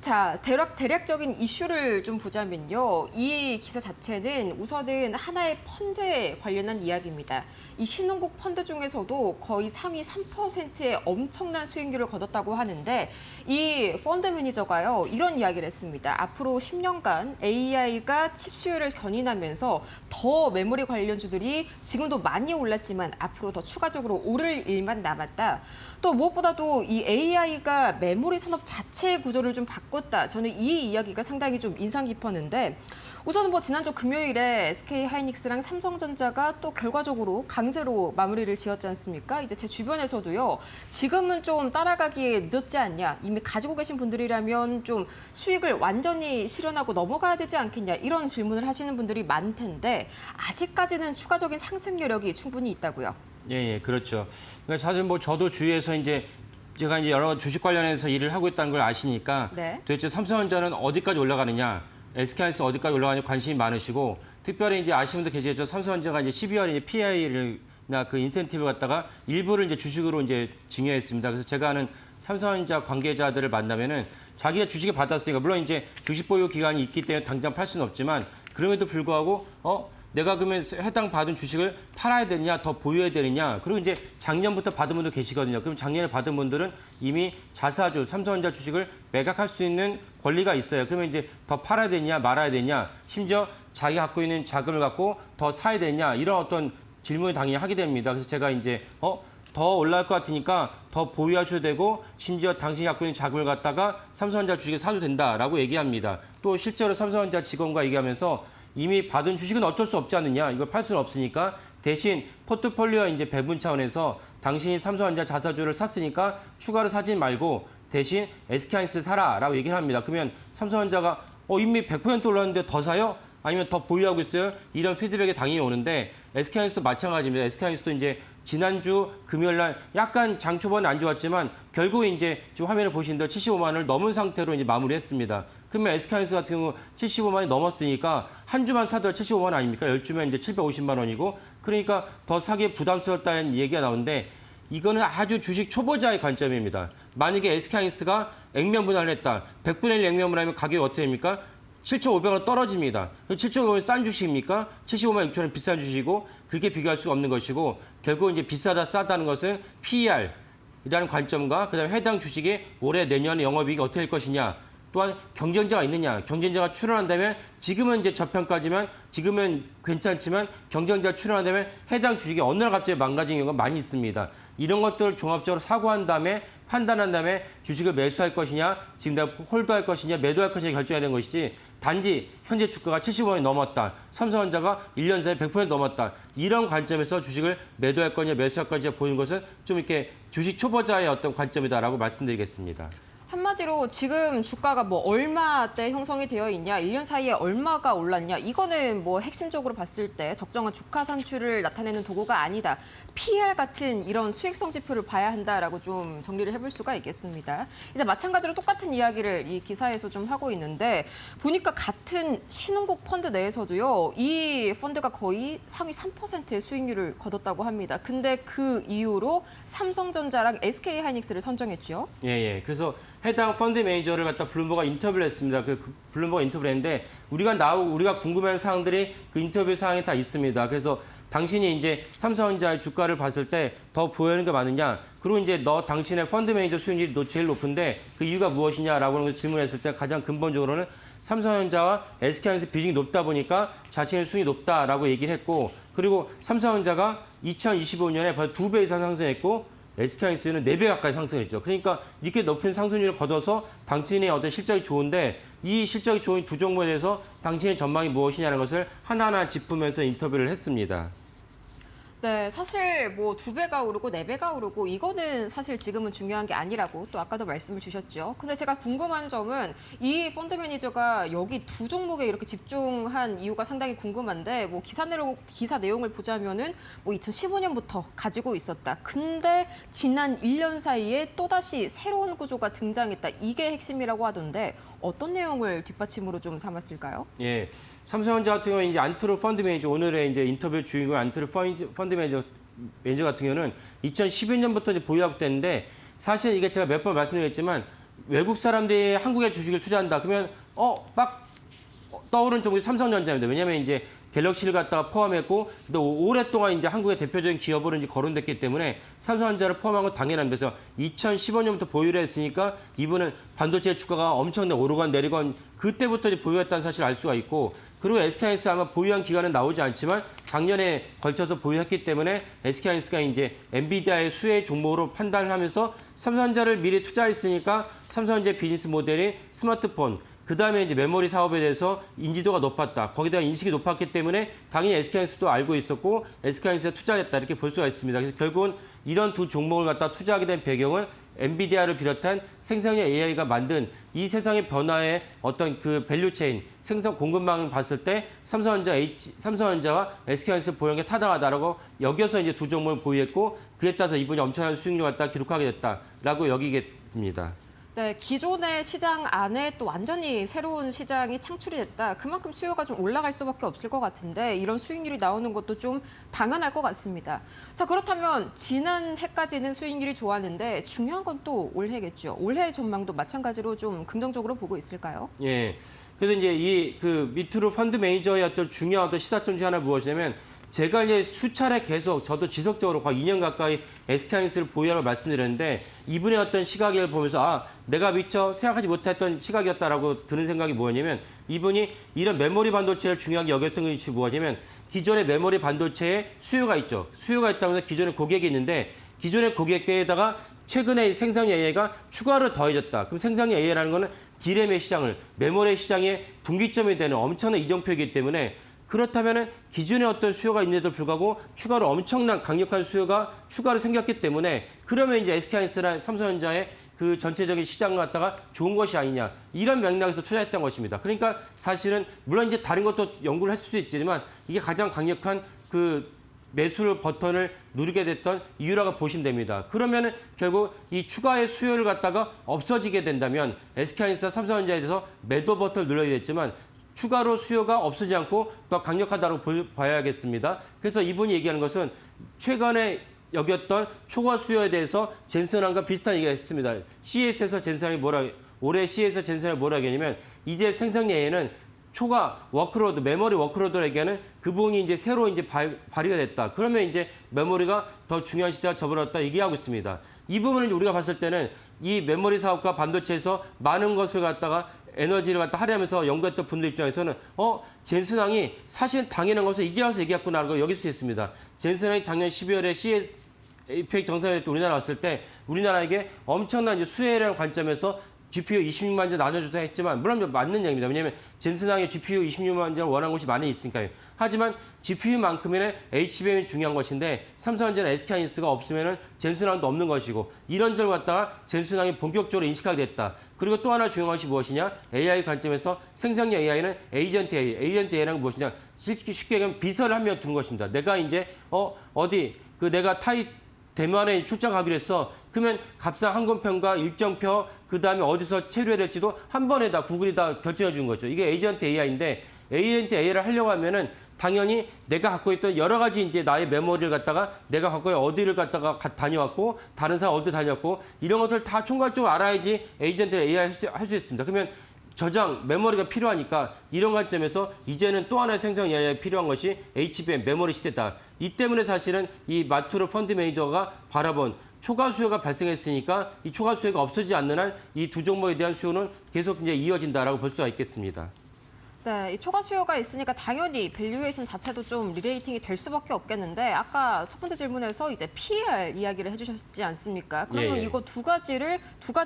자, 대략적인 이슈를 좀 보자면요. 이 기사 자체는 우선은 하나의 펀드에 관련한 이야기입니다. 이 신흥국 펀드 중에서도 거의 상위 3%의 엄청난 수익률을 거뒀다고 하는데 이 펀드 매니저가요. 이런 이야기를 했습니다. 앞으로 10년간 AI가 칩 수요를 견인하면서 더 메모리 관련주들이 지금도 많이 올랐지만 앞으로 더 추가적으로 오를 일만 남았다. 또 무엇보다도 이 AI가 메모리 산업 자체의 구조를 좀 바꿨다. 저는 이 이야기가 상당히 좀 인상 깊었는데 우선은 뭐 지난주 금요일에 SK 하이닉스랑 삼성전자가 또 결과적으로 강세로 마무리를 지었지 않습니까? 이제 제 주변에서도요. 지금은 좀 따라가기에 늦었지 않냐. 이미 가지고 계신 분들이라면 좀 수익을 완전히 실현하고 넘어가야 되지 않겠냐. 이런 질문을 하시는 분들이 많을 텐데 아직까지는 추가적인 상승 여력이 충분히 있다고요. 예, 그렇죠. 그러니까 사실 뭐 저도 주위에서 이제 제가 이제 여러 주식 관련해서 일을 하고 있다는 걸 아시니까 네. 도대체 삼성전자는 어디까지 올라가느냐, SK하이닉스 어디까지 올라가느냐 관심이 많으시고 특별히 이제 아시는 분도 계시겠죠. 삼성전자가 이제 12월에 이제 PI나 그 인센티브를 갖다가 일부를 이제 주식으로 이제 증여했습니다. 그래서 제가 아는 삼성전자 관계자들을 만나면은 자기가 주식을 받았으니까 물론 이제 주식 보유 기간이 있기 때문에 당장 팔 수는 없지만 그럼에도 불구하고 내가 그러면 해당 받은 주식을 팔아야 되느냐, 더 보유해야 되느냐. 그리고 이제 작년부터 받은 분도 계시거든요. 그럼 작년에 받은 분들은 이미 자사주, 삼성전자 주식을 매각할 수 있는 권리가 있어요. 그러면 이제 더 팔아야 되느냐, 말아야 되느냐. 심지어 자기가 갖고 있는 자금을 갖고 더 사야 되느냐. 이런 어떤 질문을 당연히 하게 됩니다. 그래서 제가 이제 더 올라갈 것 같으니까 더 보유하셔도 되고 심지어 당신이 갖고 있는 자금을 갖다가 삼성전자 주식을 사도 된다라고 얘기합니다. 또 실제로 삼성전자 직원과 얘기하면서 이미 받은 주식은 어쩔 수 없지 않느냐. 이걸 팔 수는 없으니까 대신 포트폴리오 이제 배분 차원에서 당신이 삼성전자 자사주를 샀으니까 추가로 사지 말고 대신 SK하이닉스 사라라고 얘기를 합니다. 그러면 삼성전자가 이미 100% 올랐는데 더 사요? 아니면 더 보유하고 있어요? 이런 피드백이 당연히 오는데 SK하이닉스도 마찬가지입니다. SK하이닉스도 이제 지난주 금요일 날 약간 장 초반에 안 좋았지만 결국 이제 지금 화면을 보신 대로 75만 원을 넘은 상태로 이제 마무리했습니다. 그러면 SK하이닉스 같은 경우 75만 원이 넘었으니까 한 주만 사도 75만 원 아닙니까? 10주면 이제 750만 원이고 그러니까 더 사기에 부담스럽다는 얘기가 나오는데 이거는 아주 주식 초보자의 관점입니다. 만약에 SK하이닉스가 액면 분할을 했다. 100분의 1 액면 분할하면 가격이 어떻게 됩니까? 7,500원 떨어집니다. 7,500원이 싼 주식입니까? 75만 6천 원 비싼 주식이고 그렇게 비교할 수가 없는 것이고 결국 이제 비싸다 싸다는 것은 PER이라는 관점과 그다음에 해당 주식의 올해 내년에 영업이익이 어떻게 될 것이냐 또한 경쟁자가 있느냐 경쟁자가 출현한다면 지금은 이제 저평가지만 지금은 괜찮지만 경쟁자가 출현한다면 해당 주식이 어느 날 갑자기 망가지는 경우가 많이 있습니다. 이런 것들을 종합적으로 사고한 다음에 판단한 다음에 주식을 매수할 것이냐 지금 내가 홀드할 것이냐 매도할 것이냐 결정해야 되는 것이지 단지 현재 주가가 70원이 넘었다. 삼성전자가 1년 사이에 100% 넘었다. 이런 관점에서 주식을 매도할 거냐 매수할 거냐 보는 것은 좀 이렇게 주식 초보자의 어떤 관점이다라고 말씀드리겠습니다. 한마디로 지금 주가가 뭐 얼마대 형성이 되어 있냐, 1년 사이에 얼마가 올랐냐, 이거는 뭐 핵심적으로 봤을 때 적정한 주가 산출을 나타내는 도구가 아니다. PER 같은 이런 수익성 지표를 봐야 한다라고 좀 정리를 해볼 수가 있겠습니다. 이제 마찬가지로 똑같은 이야기를 이 기사에서 좀 하고 있는데 보니까 같은 신흥국 펀드 내에서도요, 이 펀드가 거의 상위 3%의 수익률을 거뒀다고 합니다. 근데 그 이후로 삼성전자랑 SK 하이닉스를 선정했죠. 예. 그래서 해당 펀드 매니저를 갖다 블룸버그가 인터뷰를 했습니다. 그 블룸버그가 인터뷰를 했는데 우리가 궁금한 사항들이 그 인터뷰 사항에 다 있습니다. 그래서 당신이 이제 삼성전자의 주가를 봤을 때 더 보여는 게 많으냐? 그리고 이제 당신의 펀드 매니저 수익률이 제일 높은데 그 이유가 무엇이냐라고 하는 걸 질문했을 때 가장 근본적으로는 삼성전자와 SK하이닉스 비중이 높다 보니까 자신의 수익이 높다라고 얘기를 했고 그리고 삼성전자가 2025년에 벌써 2배 이상 상승했고 SK하이닉스는 4배 가까이 상승했죠. 그러니까 이렇게 높은 상승률을 거둬서 당신의 어떤 실적이 좋은데 이 실적이 좋은 두 종목에 대해서 당신의 전망이 무엇이냐는 것을 하나하나 짚으면서 인터뷰를 했습니다. 네, 사실 뭐 2배가 오르고 4배가 오르고 이거는 사실 지금은 중요한 게 아니라고 또 아까도 말씀을 주셨죠. 근데 제가 궁금한 점은 이 펀드 매니저가 여기 두 종목에 이렇게 집중한 이유가 상당히 궁금한데 뭐 기사 내용을 보자면은 뭐 2015년부터 가지고 있었다. 근데 지난 1년 사이에 또다시 새로운 구조가 등장했다. 이게 핵심이라고 하던데 어떤 내용을 뒷받침으로 좀 삼았을까요? 예. 삼성전자 같은 경우는 이제 안트로 펀드 매니저 오늘의 이제 인터뷰 주인공 안트로 펀드 매니저 같은 경우는 2012년부터 이제 보유하고 됐는데 사실 이게 제가 몇 번 말씀드렸지만 외국 사람들이 한국에 주식을 투자한다. 그러면 막 떠오르는 종목이 삼성전자입니다. 왜냐하면 이제 갤럭시를 갖다가 포함했고 또 오랫동안 이제 한국의 대표적인 기업으로 이제 거론됐기 때문에 삼성전자를 포함한 건 당연한 데서 2015년부터 보유를 했으니까 이분은 반도체 주가가 엄청나게 오르건 내리건 그때부터 이제 보유했다는 사실을 알 수가 있고 그리고 SK하이닉스 아마 보유한 기간은 나오지 않지만 작년에 걸쳐서 보유했기 때문에 SK하이닉스가 이제 엔비디아의 수혜 종목으로 판단을 하면서 삼성전자를 미리 투자했으니까 삼성전자의 비즈니스 모델이 스마트폰 그다음에 이제 메모리 사업에 대해서 인지도가 높았다. 거기다가 인식이 높았기 때문에 당연히 SK하이닉스도 알고 있었고 SK하이닉스에 투자했다. 이렇게 볼 수가 있습니다. 그래서 결국은 이런 두 종목을 갖다 투자하게 된 배경은 엔비디아를 비롯한 생성형 AI가 만든 이 세상의 변화의 어떤 그 밸류체인, 생성 공급망을 봤을 때 삼성전자와 SK하이닉스 보유한 게 타당하다라고 여겨서 이제 두 종목을 보유했고 그에 따라서 이분이 엄청난 수익률을 갖다 기록하게 됐다라고 여기겠습니다. 네, 기존의 시장 안에 또 완전히 새로운 시장이 창출이 됐다. 그만큼 수요가 좀 올라갈 수밖에 없을 것 같은데 이런 수익률이 나오는 것도 좀 당연할 것 같습니다. 자, 그렇다면 지난해까지는 수익률이 좋았는데 중요한 건 또 올해겠죠. 올해 전망도 마찬가지로 좀 긍정적으로 보고 있을까요? 예. 그래서 이제 이 그 밑으로 펀드 매니저의 어떤 중요한 어떤 시사점 중 하나 무엇이냐면 제가 이제 수차례 계속 저도 지속적으로 거의 2년 가까이 SK하이닉스를 보유하라고 말씀드렸는데 이분의 어떤 시각을 보면서 내가 미처 생각하지 못했던 시각이었다라고 드는 생각이 뭐냐면 이분이 이런 메모리 반도체를 중요하게 여겼던 것이 뭐냐면 기존의 메모리 반도체에 수요가 있죠. 수요가 있다고 해서 기존의 고객이 있는데 기존의 고객에다가 최근에 생성형 AI가 추가로 더해졌다. 그럼 생성형 AI라는 거는 D램의 시장을 메모리 시장의 분기점이 되는 엄청난 이정표이기 때문에 그렇다면 기존에 어떤 수요가 있는데도 불구하고 추가로 엄청난 강력한 수요가 추가로 생겼기 때문에 그러면 이제 SK하이닉스나 삼성전자의 그 전체적인 시장을 갖다가 좋은 것이 아니냐 이런 맥락에서 투자했던 것입니다. 그러니까 사실은 물론 이제 다른 것도 연구를 했을 수 있지만 이게 가장 강력한 그 매수 버튼을 누르게 됐던 이유라고 보시면 됩니다. 그러면은 결국 이 추가의 수요를 갖다가 없어지게 된다면 SK하이닉스나 삼성전자에 대해서 매도 버튼을 눌러야 되겠지만 추가로 수요가 없어지지 않고 더 강력하다고 봐야겠습니다. 그래서 이분이 얘기하는 것은 최근에 여겼던 초과 수요에 대해서 젠슨왕과 비슷한 얘기가 있습니다. CES에서 젠슨왕이 올해 CES에서 젠슨왕이 뭐라 하냐면 이제 생성형 AI는 초과 워크로드, 메모리 워크로드에게는 그 부분이 이제 새로 이제 발휘가 됐다. 그러면 이제 메모리가 더 중요한 시대가 접어들었다 얘기하고 있습니다. 이 부분을 우리가 봤을 때는 이 메모리 사업과 반도체에서 많은 것을 갖다가 에너지를 갖다 할애하면서 연구했던 분들 입장에서는 젠슨왕이 사실은 당연한 것을 이제 와서 얘기했구나라고 여길 수 있습니다. 젠슨왕이 작년 12월에 APEC 정상회의 때 우리나라 왔을 때 우리나라에게 엄청난 이제 수혜라는 관점에서 GPU 26만 전 나눠주다 했지만 물론 맞는 얘기입니다. 왜냐하면 젠슨왕의 GPU 26만 전을 원하는 곳이 많이 있으니까요. 하지만 GPU만큼의 HBM이 중요한 것인데 삼성전자나 SK하이닉스가 없으면 젠슨왕도 없는 것이고 이런 점을 갖다가 젠슨왕이 본격적으로 인식하게 됐다. 그리고 또 하나 중요한 것이 무엇이냐? AI 관점에서 생성형 AI는 에이전트 AI. 에이전트 AI는 무엇이냐? 쉽게 얘기하면 비서를 한 명 두는 것입니다. 내가 이제 내가 대만에 출장 가기로 했어. 그러면 값싼 항공편과 일정표 그다음에 어디서 체류해야 될지도 한 번에 다 구글이 다 결정해 주는 거죠. 이게 에이전트 AI인데 에이전트 AI를 하려고 하면은 당연히 내가 갖고 있던 여러 가지 이제 나의 메모리를 갖다가 내가 갖고 있는 어디를 갖다가 다녀왔고 다른 사람 어디 다녔고 이런 것들 다 총괄적으로 알아야지 에이전트 AI 할 수 있습니다. 그러면 저장, 메모리가 필요하니까 이런 관점에서 이제는 또 하나의 생성 AI가 필요한 것이 HBM 메모리 시대다. 이 때문에 사실은 이 마투르 펀드 매니저가 바라본 초과 수요가 발생했으니까 이 초과 수요가 없어지지 않는 한 이 두 종목에 대한 수요는 계속 이제 이어진다라고 볼 수가 있겠습니다. 네, 이 초과 수요가 있으니까 당연히 밸류에이션 자체도 좀 리레이팅이 될 수밖에 없겠는데 아까 첫 번째 질문에서 이제 PER 이야기를 해주셨지 않습니까? 그러면 예. 이거 두 가지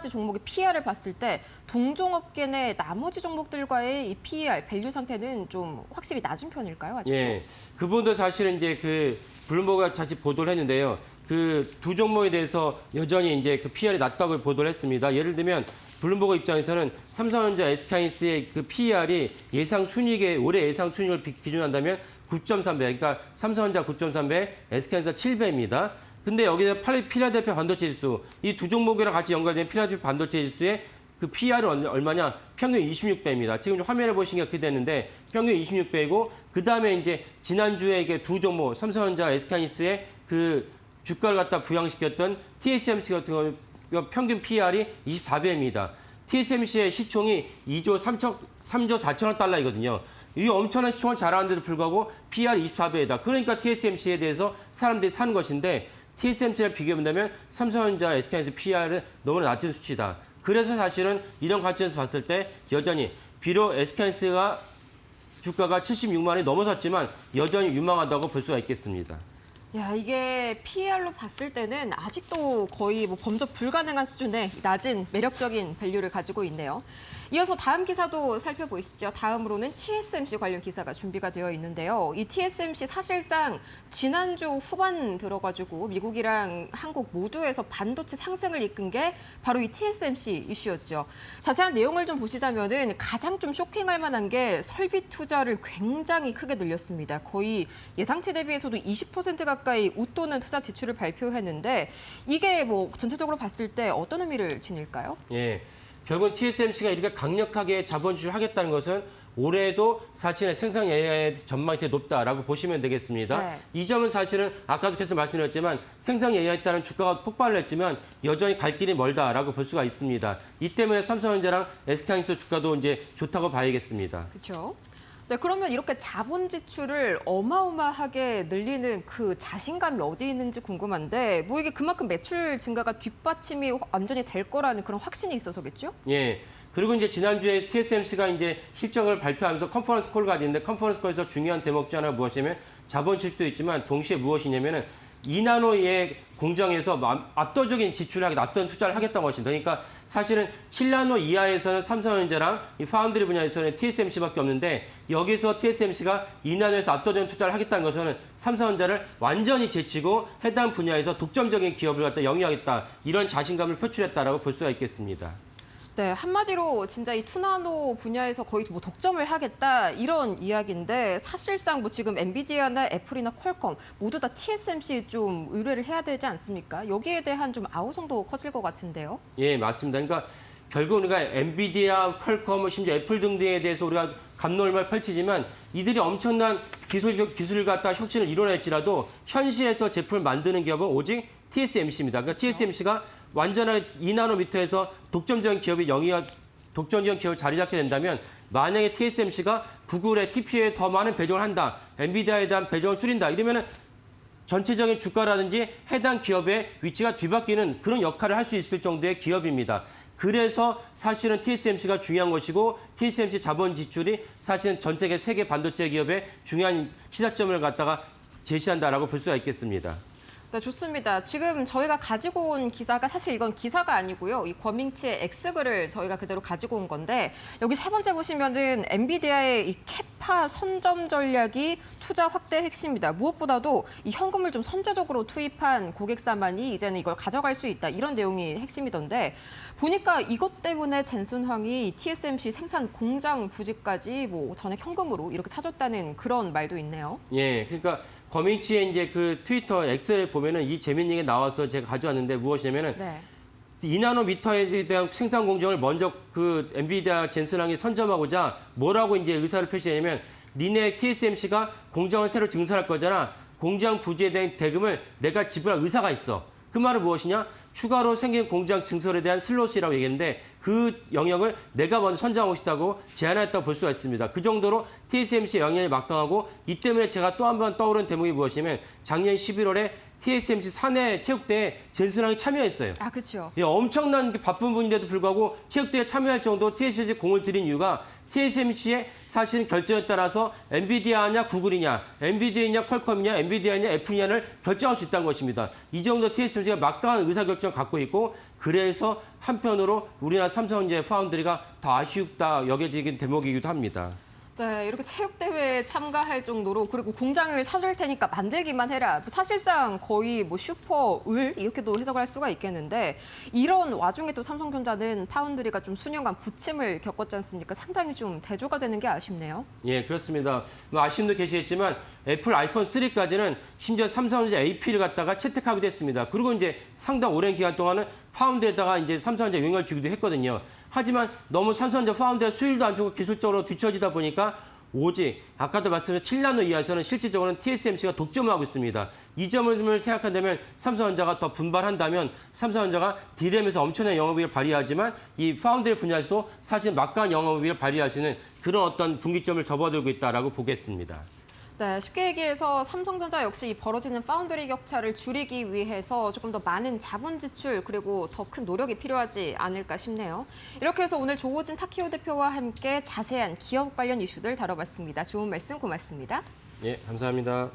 종목의 PER을 봤을 때 동종업계 내 나머지 종목들과의 이 PER 밸류 상태는 좀 확실히 낮은 편일까요? 아직도? 예, 그분도 사실은 이제 그 블룸버그가 같이 보도를 했는데요. 그 두 종목에 대해서 여전히 이제 그 PER이 낮다고 보도를 했습니다. 예를 들면 블룸버그 입장에서는 삼성전자, SK하이닉스의 그 PER이 예상 순이익의 올해 예상 순이익을 기준한다면 9.3배, 그러니까 삼성전자 9.3배, SK하이닉스가 7배입니다. 근데 여기서 필라델피아 반도체 지수, 이 두 종목이랑 같이 연관된 필라델피아 반도체 지수의 그 PER은 얼마냐? 평균 26배입니다. 지금 화면에 보시는 게 그렇게 됐는데 평균 26배이고 그 다음에 이제 지난주에 이게 두 종목 삼성전자, SK하이닉스의 그 주가를 갖다 부양시켰던 TSMC 같은 경우 평균 PER이 24배입니다. TSMC의 시총이 2조 3조 4천억 달러이거든요. 이 엄청난 시총을 자랑하는데도 불구하고 PR 24배이다. 그러니까 TSMC에 대해서 사람들이 사는 것인데 TSMC를 비교해본다면 삼성전자, SK하이닉스 PR은 너무나 낮은 수치다. 그래서 사실은 이런 관점에서 봤을 때 여전히 비록 SK하이닉스가 주가가 76만 원이 넘어섰지만 여전히 유망하다고 볼 수가 있겠습니다. 야, 이게 PER로 봤을 때는 아직도 거의 뭐 범접 불가능한 수준의 낮은 매력적인 밸류를 가지고 있네요. 이어서 다음 기사도 살펴보시죠. 다음으로는 TSMC 관련 기사가 준비가 되어 있는데요. 이 TSMC 사실상 지난주 후반 들어가지고 미국이랑 한국 모두에서 반도체 상승을 이끈 게 바로 이 TSMC 이슈였죠. 자세한 내용을 좀 보시자면은 가장 좀 쇼킹할 만한 게 설비 투자를 굉장히 크게 늘렸습니다. 거의 예상치 대비해서도 20% 가까이 웃도는 투자 지출을 발표했는데 이게 뭐 전체적으로 봤을 때 어떤 의미를 지닐까요? 예. 결국 TSMC가 이렇게 강력하게 자본 주식을 하겠다는 것은 올해도 사실은 생산 예외의 전망이 되게 높다라고 보시면 되겠습니다. 네. 이 점은 사실은 아까도 계속 말씀드렸지만 생산 예외에 따른 주가가 폭발을 했지만 여전히 갈 길이 멀다라고 볼 수가 있습니다. 이 때문에 삼성전자랑 SK하이닉스 주가도 이제 좋다고 봐야겠습니다. 그렇죠. 네, 그러면 이렇게 자본 지출을 어마어마하게 늘리는 그 자신감이 어디 있는지 궁금한데 뭐 이게 그만큼 매출 증가가 뒷받침이 완전히 될 거라는 그런 확신이 있어서겠죠? 예. 그리고 이제 지난주에 TSMC가 이제 실적을 발표하면서 컨퍼런스 콜을 가지는데 컨퍼런스 콜에서 중요한 대목 중 하나 무엇이냐면 자본 지출도 있지만 동시에 무엇이냐면은 2나노의 공정에서 압도적인 지출을 하게 압도적인 투자를 하겠다는 것입니다. 그러니까 사실은 7나노 이하에서는 삼성전자랑 이 파운드리 분야에서는 TSMC밖에 없는데 여기서 TSMC가 2나노에서 압도적인 투자를 하겠다는 것은 삼성전자를 완전히 제치고 해당 분야에서 독점적인 기업을 갖다 영위하겠다 이런 자신감을 표출했다라고 볼 수가 있겠습니다. 네, 한마디로 진짜 이 투나노 분야에서 거의 뭐 독점을 하겠다 이런 이야기인데 사실상 뭐 지금 엔비디아나 애플이나 퀄컴 모두 다 TSMC 좀 의뢰를 해야 되지 않습니까? 여기에 대한 좀 아우성도 커질 것 같은데요. 예, 맞습니다. 그러니까 결국 우리가 엔비디아, 퀄컴, 심지어 애플 등등에 대해서 우리가 갑놀만 펼치지만 이들이 엄청난 기술을 갖다 혁신을 이뤄낼지라도 현시에서 제품을 만드는 기업은 오직 TSMC입니다. 그러니까 TSMC가 완전한 2나노미터에서 독점적인 기업이 독점적인 기업을 자리 잡게 된다면 만약에 TSMC가 구글의 TPU에 더 많은 배정을 한다, 엔비디아에 대한 배정을 줄인다 이러면은 전체적인 주가라든지 해당 기업의 위치가 뒤바뀌는 그런 역할을 할 수 있을 정도의 기업입니다. 그래서 사실은 TSMC가 중요한 것이고 TSMC 자본 지출이 사실은 전 세계 세계 반도체 기업의 중요한 시사점을 갖다가 제시한다라고 볼 수가 있겠습니다. 네, 좋습니다. 지금 저희가 가지고 온 기사가 사실 이건 기사가 아니고요. 이 권밍치의 X글을 저희가 그대로 가지고 온 건데 여기 세 번째 보시면은 엔비디아의 이 캐파 선점 전략이 투자 확대 핵심이다. 무엇보다도 이 현금을 좀 선제적으로 투입한 고객사만이 이제는 이걸 가져갈 수 있다. 이런 내용이 핵심이던데 보니까 이것 때문에 젠슨황이 TSMC 생산 공장 부지까지 뭐 전액 현금으로 이렇게 사줬다는 그런 말도 있네요. 예, 그러니까 거밍치의 이제 그 트위터 X에 보면은 이 재밌는 얘기 나와서 제가 가져왔는데 무엇이냐면은 네. 2나노미터에 대한 생산 공정을 먼저 그 엔비디아 젠슨황이 선점하고자 뭐라고 이제 의사를 표시하냐면 니네 TSMC가 공장을 새로 증설할 거잖아. 공장 부지에 대한 대금을 내가 지불할 의사가 있어. 그 말은 무엇이냐? 추가로 생긴 공장 증설에 대한 슬롯이라고 얘기했는데 그 영역을 내가 먼저 선정하고 싶다고 제안했다고 볼 수가 있습니다. 그 정도로 TSMC의 영향이 막강하고 이 때문에 제가 또 한 번 떠오른 대목이 무엇이냐면 작년 11월에 TSMC 사내 체육대회에 젠슨황이 참여했어요. 아, 그렇죠. 예, 엄청난 바쁜 분인데도 불구하고 체육대회에 참여할 정도로 TSMC에 공을 들인 이유가 TSMC의 사실은 결정에 따라서 엔비디아냐 구글이냐, 엔비디아냐 퀄컴이냐, 엔비디아냐 애플이냐를 결정할 수 있다는 것입니다. 이 정도 TSMC가 막강한 의사결정을 갖고 있고 그래서 한편으로 우리나라 삼성전자 파운드리가 더 아쉽다 여겨지는 대목이기도 합니다. 네, 이렇게 체육대회에 참가할 정도로 그리고 공장을 사줄 테니까 만들기만 해라. 사실상 거의 뭐 슈퍼을 이렇게도 해석을 할 수가 있겠는데 이런 와중에 또 삼성전자는 파운드리가 좀 수년간 부침을 겪었지 않습니까? 상당히 좀 대조가 되는 게 아쉽네요. 예, 그렇습니다. 뭐 아쉬움도 계시겠지만 애플 아이폰 3까지는 심지어 삼성전자 AP를 갖다가 채택하기도 했습니다. 그리고 이제 상당 오랜 기간 동안은 파운드에다가 이제 삼성전자 영향을 주기도 했거든요. 하지만 너무 삼성전자 파운드의 수율도 안 좋고 기술적으로 뒤처지다 보니까 오직 아까도 말씀드린 7나노 이하에서는 실질적으로는 TSMC가 독점을 하고 있습니다. 이 점을 생각한다면 삼성전자가 더 분발한다면 삼성전자가 D램에서 엄청난 영업이익을 발휘하지만 이 파운드리 분야에서도 사실 막강한 영업이익을 발휘할 수 있는 그런 어떤 분기점을 접어들고 있다라고 보겠습니다. 네, 쉽게 얘기해서 삼성전자 역시 이 벌어지는 파운드리 격차를 줄이기 위해서 조금 더 많은 자본 지출 그리고 더 큰 노력이 필요하지 않을까 싶네요. 이렇게 해서 오늘 조호진 타키오 대표와 함께 자세한 기업 관련 이슈들 다뤄봤습니다. 좋은 말씀 고맙습니다. 예, 감사합니다.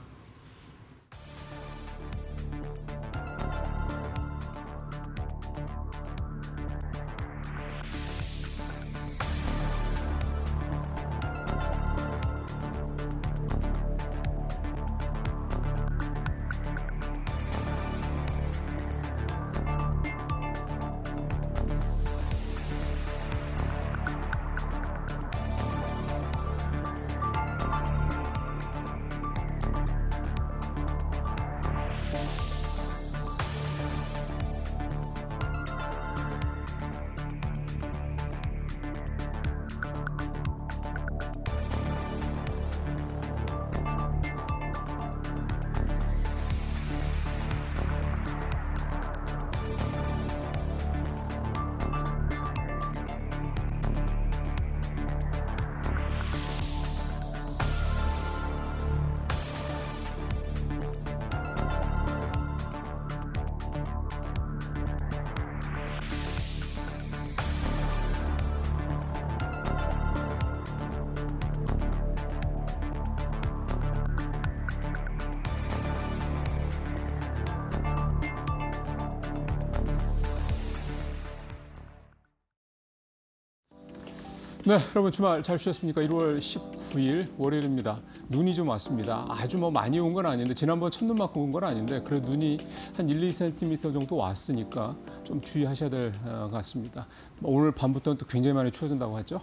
네, 여러분 주말 잘 쉬셨습니까? 1월 19일 월요일입니다. 눈이 좀 왔습니다. 아주 많이 온 건 아닌데 지난번 첫눈만큼 온 건 아닌데 그래도 눈이 한 1, 2cm 정도 왔으니까 좀 주의하셔야 될 것 같습니다. 오늘 밤부터는 또 굉장히 많이 추워진다고 하죠.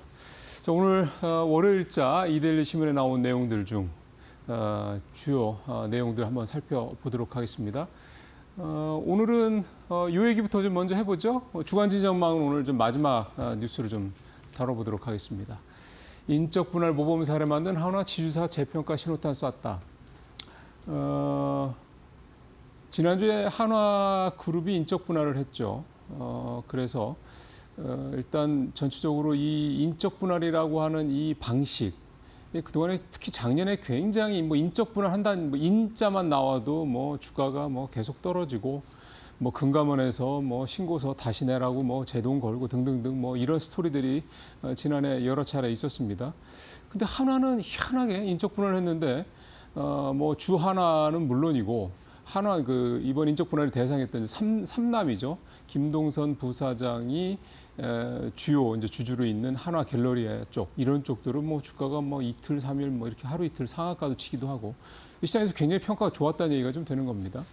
자, 오늘 월요일자 이데일리 신문에 나온 내용들 중 주요 내용들 한번 살펴보도록 하겠습니다. 오늘은 요 얘기부터 좀 먼저 해보죠. 주간지 전망은 오늘 좀 마지막 뉴스로 좀 다뤄보도록 하겠습니다. 인적 분할 모범 사례 만든 한화 지주사 재평가 신호탄 쐈다. 지난주에 한화 그룹이 인적 분할을 했죠. 그래서 일단 전체적으로 이 인적 분할이라고 하는 이 방식, 그동안에 특히 작년에 굉장히 인적 분할한다는 인자만 나와도 주가가 계속 떨어지고 금감원에서 신고서 다시 내라고 제동 걸고 등등등 이런 스토리들이 지난해 여러 차례 있었습니다. 근데 한화는 희한하게 인적 분할을 했는데 주 한화는 물론이고 한화 이번 인적 분할이 대상했던 삼남이죠. 김동선 부사장이 주요 이제 주주로 있는 한화 갤러리 쪽 이런 쪽들은 주가가 이틀 3일 이렇게 하루 이틀 상한가도 치기도 하고 시장에서 굉장히 평가가 좋았다는 얘기가 좀 되는 겁니다.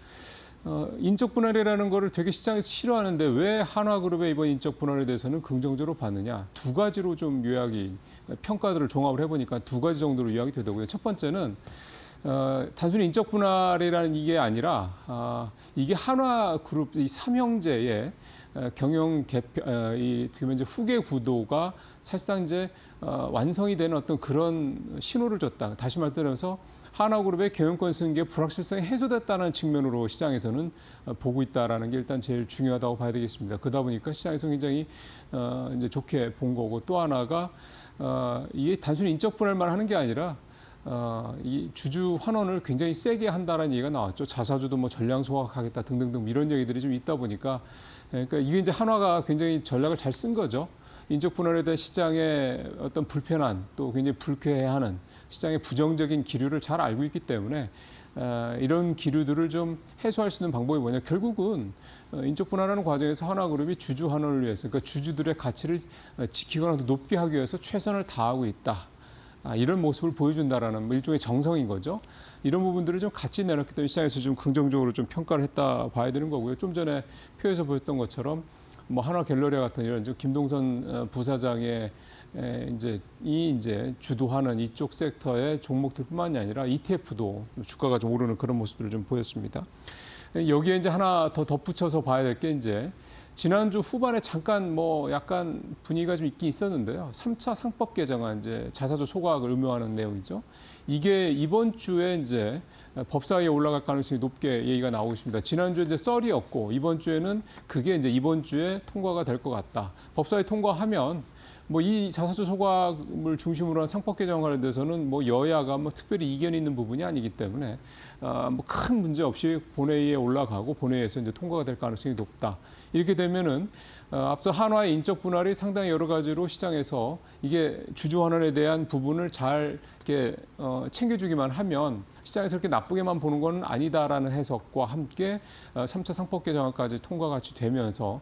인적 분할이라는 거를 되게 시장에서 싫어하는데 왜 한화그룹의 이번 인적 분할에 대해서는 긍정적으로 봤느냐? 두 가지로 좀 요약이 평가들을 종합을 해보니까 두 가지 정도로 요약이 되더라고요. 첫 번째는 단순히 인적 분할이라는 이게 아니라 이게 한화그룹 이 삼형제의 경영 개편 이 이제 후계 구도가 사실상 이제 완성이 되는 어떤 그런 신호를 줬다. 다시 말하면서 한화그룹의 경영권 승계의 불확실성이 해소됐다는 측면으로 시장에서는 보고 있다라는 게 일단 제일 중요하다고 봐야 되겠습니다. 그러다 보니까 시장에서 굉장히 이제 좋게 본 거고 또 하나가 이게 단순히 인적 분할만 하는 게 아니라 이 주주 환원을 굉장히 세게 한다라는 얘기가 나왔죠. 자사주도 전량 소각하겠다 등등등 이런 얘기들이 좀 있다 보니까 그러니까 이게 이제 한화가 굉장히 전략을 잘 쓴 거죠. 인적 분할에 대한 시장의 어떤 불편한 또 굉장히 불쾌해하는 시장의 부정적인 기류를 잘 알고 있기 때문에 이런 기류들을 좀 해소할 수 있는 방법이 뭐냐. 결국은 인적 분할하는 과정에서 한화그룹이 주주 환원을 위해서 그러니까 주주들의 가치를 지키거나 높게 하기 위해서 최선을 다하고 있다. 이런 모습을 보여준다라는 일종의 정성인 거죠. 이런 부분들을 좀 같이 내놨기 때문에 시장에서 좀 긍정적으로 좀 평가를 했다 봐야 되는 거고요. 좀 전에 표에서 보였던 것처럼 한화 갤러리 같은 이런 김동선 부사장의 이제 주도하는 이쪽 섹터의 종목들뿐만이 아니라 ETF도 주가가 좀 오르는 그런 모습들을 좀 보였습니다. 여기에 이제 하나 더 덧붙여서 봐야 될 게 이제 지난주 후반에 잠깐 뭐 약간 분위기가 좀 있긴 있었는데요. 3차 상법 개정안 이제 자사주 소각을 의무화하는 내용이죠. 이게 이번 주에 이제 법사위에 올라갈 가능성이 높게 얘기가 나오고 있습니다. 지난주에 이제 썰이었고 이번 주에는 그게 이제 이번 주에 통과가 될 것 같다. 법사위 통과하면 뭐 이 자사주 소각을 중심으로 한 상법 개정 관련돼서는 뭐 여야가 뭐 특별히 이견이 있는 부분이 아니기 때문에 뭐 큰 문제 없이 본회의에 올라가고 본회의에서 이제 통과가 될 가능성이 높다. 이렇게 되면은 앞서 한화의 인적 분할이 상당히 여러 가지로 시장에서 이게 주주 환원에 대한 부분을 잘 이렇게 챙겨주기만 하면 시장에서 그렇게 나쁘게만 보는 건 아니다라는 해석과 함께 3차 상법 개정안까지 통과 같이 되면서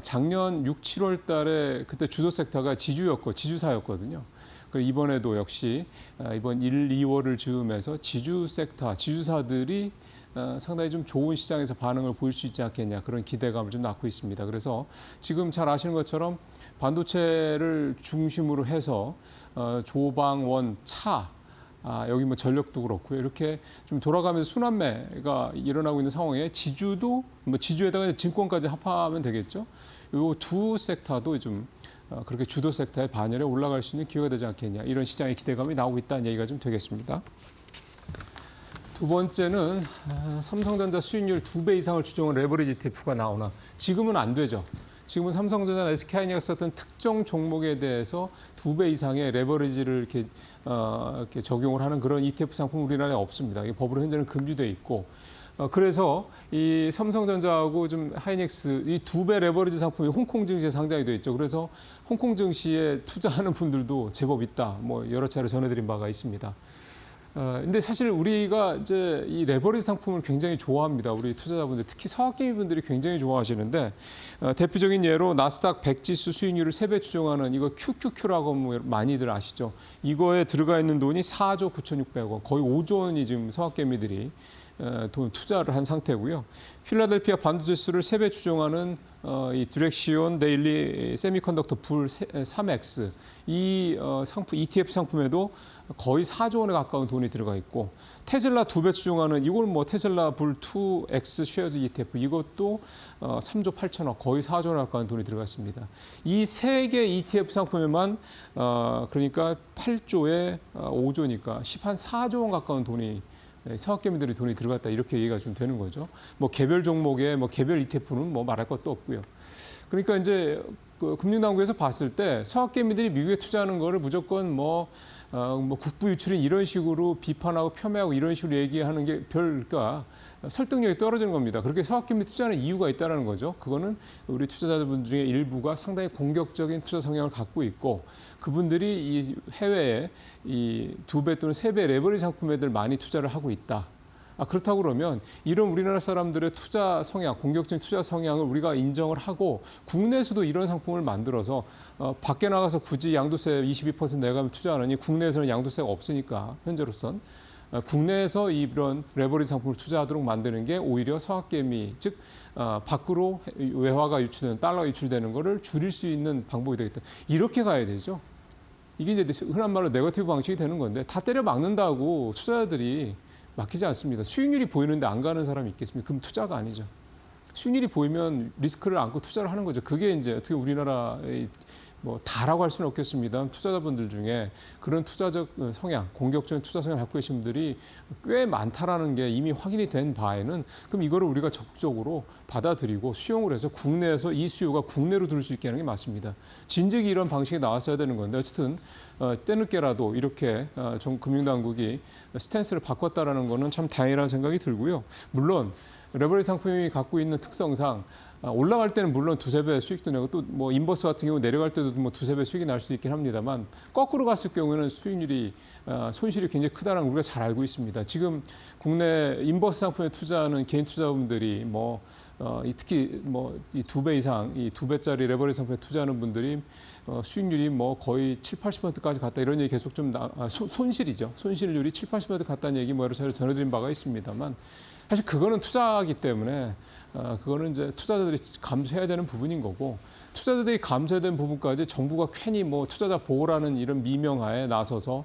작년 6, 7월 달에 그때 주도 섹터가 지주사였거든요. 그리고 이번에도 역시 이번 1, 2월을 즈음해서 지주 섹터, 지주사들이 상당히 좀 좋은 시장에서 반응을 보일 수 있지 않겠냐 그런 기대감을 좀 낳고 있습니다. 그래서 지금 잘 아시는 것처럼 반도체를 중심으로 해서 조방, 차, 여기 뭐 전력도 그렇고요. 이렇게 좀 돌아가면서 순환매가 일어나고 있는 상황에 지주도 뭐 지주에다가 증권까지 합하면 되겠죠. 이 두 섹터도 좀 그렇게 주도 섹터의 반열에 올라갈 수 있는 기회가 되지 않겠냐 이런 시장의 기대감이 나오고 있다는 얘기가 좀 되겠습니다. 두 번째는 삼성전자 수익률 2배 이상을 추정한 레버리지 ETF가 나오나 지금은 안 되죠. 지금은 삼성전자나 SK하이닉스 같은 특정 종목에 대해서 2배 이상의 레버리지를 이렇게 적용을 하는 그런 ETF 상품 우리나라에 없습니다. 이게 법으로 현재는 금지돼 있고 그래서 이 삼성전자하고 좀 하이닉스 이 2배 레버리지 상품이 홍콩 증시에 상장이 돼 있죠. 그래서 홍콩 증시에 투자하는 분들도 제법 있다. 뭐 여러 차례 전해드린 바가 있습니다. 근데 사실 우리가 이제 이 레버리지 상품을 굉장히 좋아합니다. 우리 투자자분들, 특히 서학개미 분들이 굉장히 좋아하시는데 대표적인 예로 나스닥 100 지수 수익률을 3배 추정하는 이거 QQQ라고 뭐 많이들 아시죠? 이거에 들어가 있는 돈이 4조 9,600억, 거의 5조 원이 지금 서학개미들이 돈 투자를 한 상태고요. 필라델피아 반도체 지수를 3배 추정하는 이 디렉시온 데일리 세미컨덕터 불 3X 이 상품 ETF 상품에도 거의 4조 원에 가까운 돈이 들어가 있고 테슬라 2배 추정하는 이건 뭐 테슬라 불 2X 쉐어즈 ETF 이것도 3조 8천억 거의 4조 원에 가까운 돈이 들어가 있습니다. 이 세 개 ETF 상품에만 그러니까 8조에 5조니까 14조 원 가까운 돈이 서학개미들이 돈이 들어갔다 이렇게 얘기가 좀 되는 거죠. 뭐 개별 종목에 뭐 개별 ETF는 뭐 말할 것도 없고요. 그러니까 이제 그 금융당국에서 봤을 때 서학개미들이 미국에 투자하는 거를 무조건 뭐 국부 유출인 이런 식으로 비판하고 폄훼하고 이런 식으로 얘기하는 게 그러니까 설득력이 떨어지는 겁니다. 그렇게 서학개미 투자하는 이유가 있다는 거죠. 그거는 우리 투자자분 중에 일부가 상당히 공격적인 투자 성향을 갖고 있고 그분들이 이 해외에 이 2배 또는 3배 레버리지 상품에들 많이 투자를 하고 있다. 그렇다고 그러면 이런 우리나라 사람들의 투자 성향, 공격적인 투자 성향을 우리가 인정을 하고 국내에서도 이런 상품을 만들어서 밖에 나가서 굳이 양도세 22% 내가면 투자하느니 국내에서는 양도세가 없으니까 현재로선 국내에서 이런 레버리지 상품을 투자하도록 만드는 게 오히려 서학개미, 즉 밖으로 외화가 유출되는 달러가 유출되는 거를 줄일 수 있는 방법이 되겠다. 이렇게 가야 되죠. 이게 이제 흔한 말로 네거티브 방식이 되는 건데 다 때려 막는다고 투자자들이 막히지 않습니다. 수익률이 보이는데 안 가는 사람이 있겠습니까? 그럼 투자가 아니죠. 수익률이 보이면 리스크를 안고 투자를 하는 거죠. 그게 이제 어떻게 우리나라의 뭐 다라고 할 수는 없겠습니다. 투자자분들 중에 그런 투자적 성향, 공격적인 투자 성향을 갖고 계신 분들이 꽤 많다라는 게 이미 확인이 된 바에는 그럼 이거를 우리가 적극적으로 받아들이고 수용을 해서 국내에서 이 수요가 국내로 들을 수 있게 하는 게 맞습니다. 진즉이 이런 방식이 나왔어야 되는 건데 어쨌든 때늦게라도 이렇게 금융당국이 스탠스를 바꿨다라는 거는 참 다행이라는 생각이 들고요. 물론 레버리지 상품이 갖고 있는 특성상 올라갈 때는 물론 2~3배 수익도 내고 또 뭐 인버스 같은 경우 내려갈 때도 뭐 2~3배 수익이 날 수도 있긴 합니다만 거꾸로 갔을 경우에는 수익률이 손실이 굉장히 크다는 걸 우리가 잘 알고 있습니다. 지금 국내 인버스 상품에 투자하는 개인 투자자분들이 뭐 특히 뭐 이 2배 이상 이 2배짜리 레버리지 상품에 투자하는 분들이 수익률이 뭐 거의 7~80%까지 갔다 이런 얘기 계속 좀 손실이죠. 손실률이 7~80% 갔다는 얘기 뭐 여러 차례 전해드린 바가 있습니다만 사실 그거는 투자이기 때문에 그거는 이제 투자자들이 감수해야 되는 부분인 거고 투자자들이 감수해야 되는 부분까지 정부가 괜히 뭐 투자자 보호라는 이런 미명하에 나서서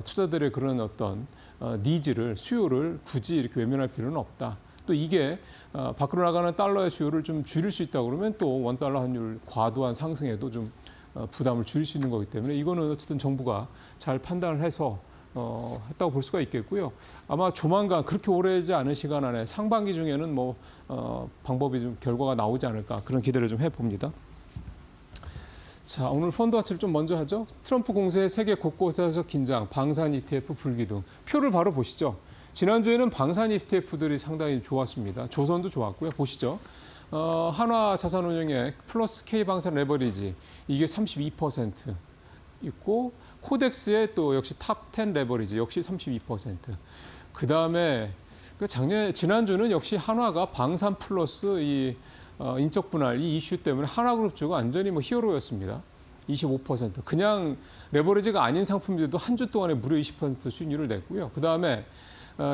투자들의 그런 어떤 니즈를 수요를 굳이 이렇게 외면할 필요는 없다. 또 이게 밖으로 나가는 달러의 수요를 좀 줄일 수 있다 그러면 또 원달러 환율 과도한 상승에도 좀 부담을 줄일 수 있는 거기 때문에 이거는 어쨌든 정부가 잘 판단을 해서 했다고 볼 수가 있겠고요. 아마 조만간 그렇게 오래지 않은 시간 안에 상반기 중에는 뭐 방법이 좀 결과가 나오지 않을까 그런 기대를 좀 해봅니다. 자, 오늘 펀드 와치를 좀 먼저 하죠. 트럼프 공세 세계 곳곳에서 긴장, 방산 ETF 불기둥. 표를 바로 보시죠. 지난주에는 방산 ETF들이 상당히 좋았습니다. 조선도 좋았고요. 보시죠. 한화 자산운용의 플러스 K방산 레버리지 이게 32% 있고 코덱스의 또 역시 탑10 레버리지 역시 32%. 그다음에 지난주는 역시 한화가 방산 플러스 이 인적 분할 이 이슈 때문에 하나그룹주가 완전히 뭐 히어로였습니다. 25%. 그냥 레버리지가 아닌 상품들도 한 주 동안에 무려 20% 수익률을 냈고요. 그다음에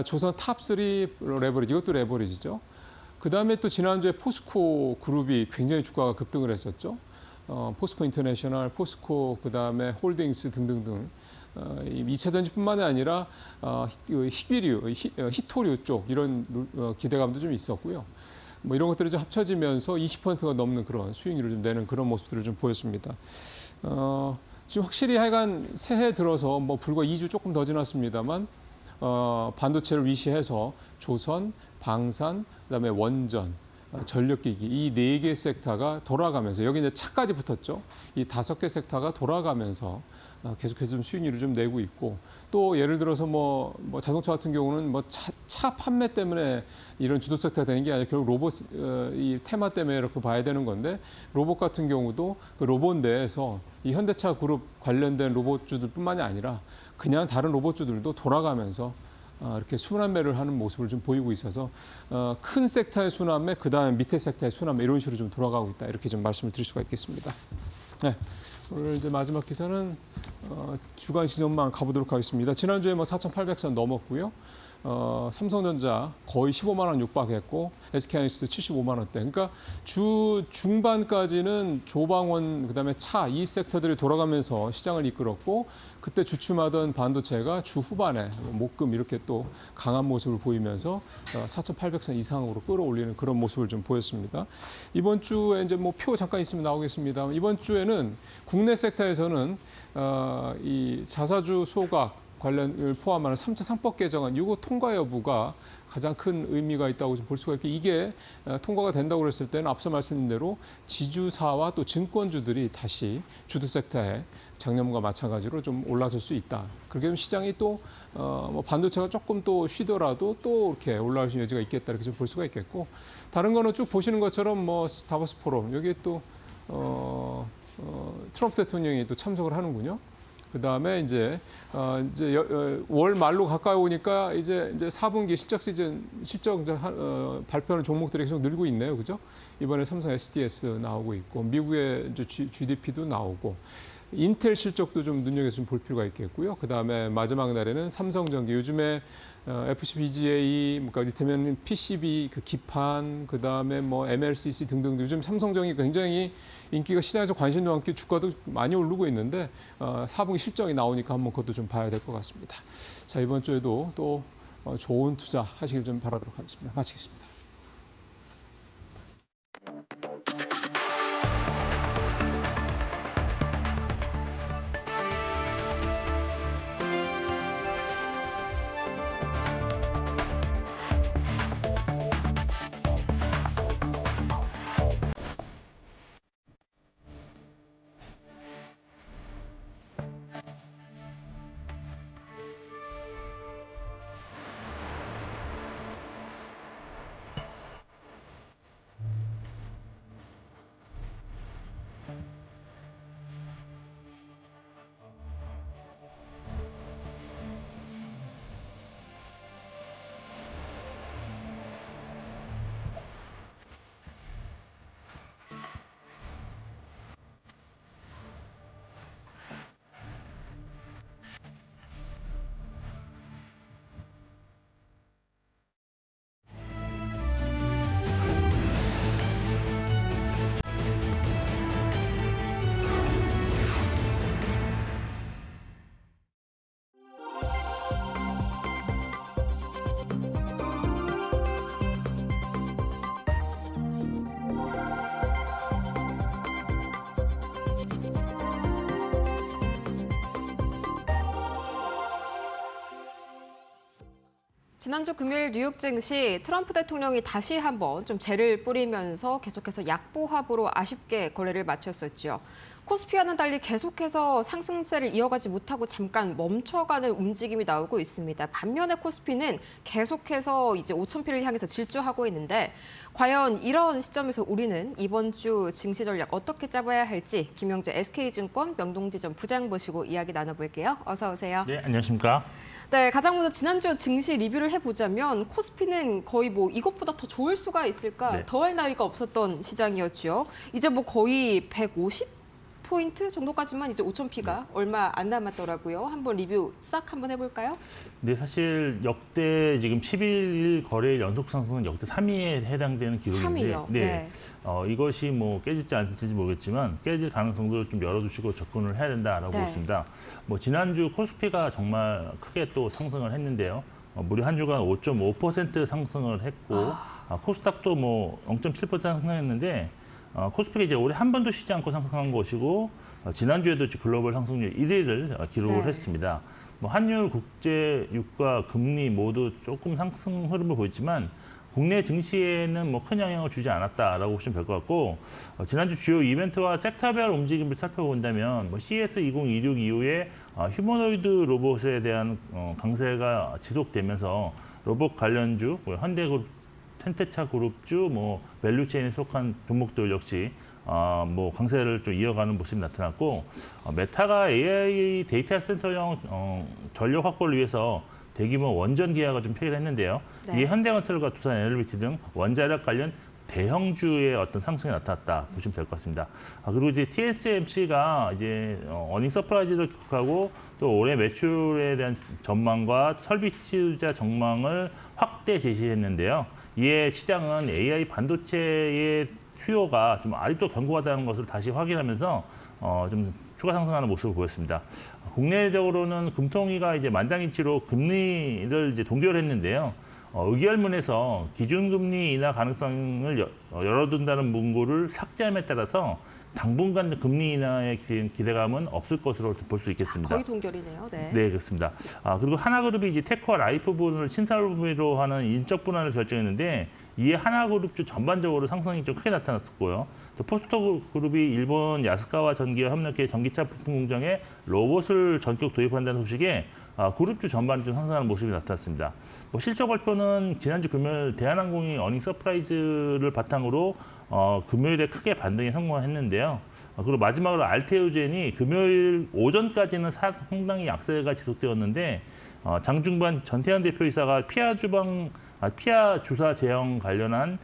조선 탑3 레버리지 이것도 레버리지죠. 그다음에 또 지난주에 포스코 그룹이 굉장히 주가가 급등을 했었죠. 포스코 인터내셔널, 포스코 그다음에 홀딩스 등등등 2차 전지뿐만이 아니라 희귀류, 히토류 쪽 이런 기대감도 좀 있었고요. 뭐 이런 것들이 좀 합쳐지면서 20%가 넘는 그런 수익률을 좀 내는 그런 모습들을 좀 보였습니다. 지금 확실히 하여간 새해 들어서 뭐 불과 2주 조금 더 지났습니다만 반도체를 위시해서 조선, 방산, 그다음에 원전, 전력기기 이 4개 섹터가 돌아가면서 여기 이제 차까지 붙었죠. 이 5개 섹터가 돌아가면서 계속해서 좀 수익률을 좀 내고 있고 또 예를 들어서 뭐 자동차 같은 경우는 뭐 차 판매 때문에 이런 주도 섹터가 되는 게 아니라 결국 로봇 이 테마 때문에 이렇게 봐야 되는 건데 로봇 같은 경우도 그 로봇 내에서 이 현대차 그룹 관련된 로봇주들뿐만이 아니라 그냥 다른 로봇주들도 돌아가면서 이렇게 순환매를 하는 모습을 좀 보이고 있어서 큰 섹터의 순환매, 그다음에 밑에 섹터의 순환매 이런 식으로 좀 돌아가고 있다 이렇게 좀 말씀을 드릴 수가 있겠습니다. 네, 오늘 이제 마지막 기사는 주간 시전만 가보도록 하겠습니다. 지난주에 뭐 4,800선 넘었고요. 삼성전자 거의 15만 원 육박했고 SK하이닉스 75만 원대. 그러니까 주 중반까지는 조방원 그다음에 차 이 섹터들이 돌아가면서 시장을 이끌었고 그때 주춤하던 반도체가 주 후반에 목금 이렇게 또 강한 모습을 보이면서 4,800선 이상으로 끌어올리는 그런 모습을 좀 보였습니다. 이번 주에 이제 뭐 표 잠깐 있으면 나오겠습니다. 이번 주에는 국내 섹터에서는 이 자사주 소각 관련을 포함하는 3차 상법 개정안 이거 통과 여부가 가장 큰 의미가 있다고 볼 수가 있게 이게 통과가 된다고 그랬을 때는 앞서 말씀드린 대로 지주사와 또 증권주들이 다시 주도 섹터에 작년과 마찬가지로 좀 올라설 수 있다. 그렇게 되면 시장이 또 뭐 반도체가 조금 또 쉬더라도 또 이렇게 올라올 수 있는 여지가 있겠다 이렇게 좀 볼 수가 있겠고 다른 거는 쭉 보시는 것처럼 뭐 다보스 포럼 여기에 또 트럼프 대통령이 또 참석을 하는군요. 그 다음에 이제 월 말로 가까이 오니까 이제 4분기 실적 시즌 발표하는 종목들이 계속 늘고 있네요, 그죠? 이번에 삼성 SDS 나오고 있고 미국의 이제 GDP도 나오고 인텔 실적도 좀 눈여겨서 좀 볼 필요가 있겠고요. 그 다음에 마지막 날에는 삼성전기 요즘에 FCBGA, 그러니까 이를테면 PCB 그 기판, 그 다음에 뭐 MLCC 등등 요즘 삼성전기 굉장히 인기가 시장에서 관심도 많고 주가도 많이 오르고 있는데 4분기 실적이 나오니까 한번 그것도 좀 봐야 될 것 같습니다. 자 이번 주에도 또 좋은 투자 하시길 좀 바라도록 하겠습니다. 마치겠습니다. 지난주 금요일 뉴욕 증시 트럼프 대통령이 다시 한번 좀 재를 뿌리면서 계속해서 약보합으로 아쉽게 거래를 마쳤었죠. 코스피와는 달리 계속해서 상승세를 이어가지 못하고 잠깐 멈춰가는 움직임이 나오고 있습니다. 반면에 코스피는 계속해서 이제 5,000피를 향해서 질주하고 있는데 과연 이런 시점에서 우리는 이번 주 증시 전략 어떻게 짜봐야 할지 김영재 SK증권 명동지점 부장 모시고 이야기 나눠볼게요. 어서 오세요. 네, 안녕하십니까? 네, 가장 먼저 지난주 증시 리뷰를 해보자면 코스피는 거의 뭐 이것보다 더 좋을 수가 있을까 네. 더할 나위가 없었던 시장이었죠. 이제 뭐 거의 150포인트 정도까지만 이제 5,000피가 얼마 안 남았더라고요. 한번 리뷰 싹 한번 해볼까요? 네, 사실 역대 지금 11일 거래일 연속 상승은 역대 3위에 해당되는 기록인데 3위요. 네. 이것이 뭐 깨질지 안 깨질지 모르겠지만 깨질 가능성도 좀 열어두시고 접근을 해야 된다라고 네. 보겠습니다. 뭐 지난주 코스피가 정말 크게 또 상승을 했는데요. 무려 한 주간 5.5% 상승을 했고 코스닥도 뭐 0.7% 상승했는데 코스피가 이제 올해 한 번도 쉬지 않고 상승한 것이고 지난주에도 글로벌 상승률 1위를 기록을 네. 했습니다. 뭐 환율, 국제 유가, 금리 모두 조금 상승 흐름을 보였지만 국내 증시에는 뭐 큰 영향을 주지 않았다라고 보시면 될 것 같고 지난주 주요 이벤트와 섹터별 움직임을 살펴본다면 뭐 CS 2026 이후에 휴머노이드 로봇에 대한 강세가 지속되면서 로봇 관련주, 뭐 현대그룹, 현대차 그룹주, 뭐 밸류체인에 속한 종목들 역시 뭐 강세를 좀 이어가는 모습이 나타났고 메타가 AI 데이터 센터용 전력 확보를 위해서 대규모 원전 계약을 좀 체결했는데요. 네. 이게 현대건설과 두산 에너비티 등 원자력 관련 대형주의 어떤 상승이 나타났다 보시면 될 것 같습니다. 그리고 이제 TSMC가 이제 어닝 서프라이즈를 기록하고 또 올해 매출에 대한 전망과 설비 투자 전망을 확대 제시했는데요. 이에 시장은 AI 반도체의 수요가 좀 아직도 견고하다는 것을 다시 확인하면서 좀 추가 상승하는 모습을 보였습니다. 국내적으로는 금통위가 이제 만장일치로 금리를 이제 동결했는데요. 의결문에서 기준금리 인하 가능성을 열어둔다는 문구를 삭제함에 따라서 당분간 금리 인하의 기대감은 없을 것으로 볼 수 있겠습니다. 거의 동결이네요. 네. 네, 그렇습니다. 그리고 하나그룹이 이제 테크와 라이프 부분을 신사업으로 하는 인적 분할을 결정했는데 이에 하나그룹주 전반적으로 상승이 좀 크게 나타났었고요. 또 포스토그룹이 일본 야스카와 전기와 협력해 전기차 부품 공장에 로봇을 전격 도입한다는 소식에 그룹주 전반이 좀 상승하는 모습이 나타났습니다. 뭐 실적 발표는 지난주 금요일 대한항공이 어닝 서프라이즈를 바탕으로 금요일에 크게 반등에 성공했는데요. 그리고 마지막으로 알테오젠이 금요일 오전까지는 상당히 약세가 지속되었는데 장중반 전태현 대표이사가 피하 주사 제형 관련한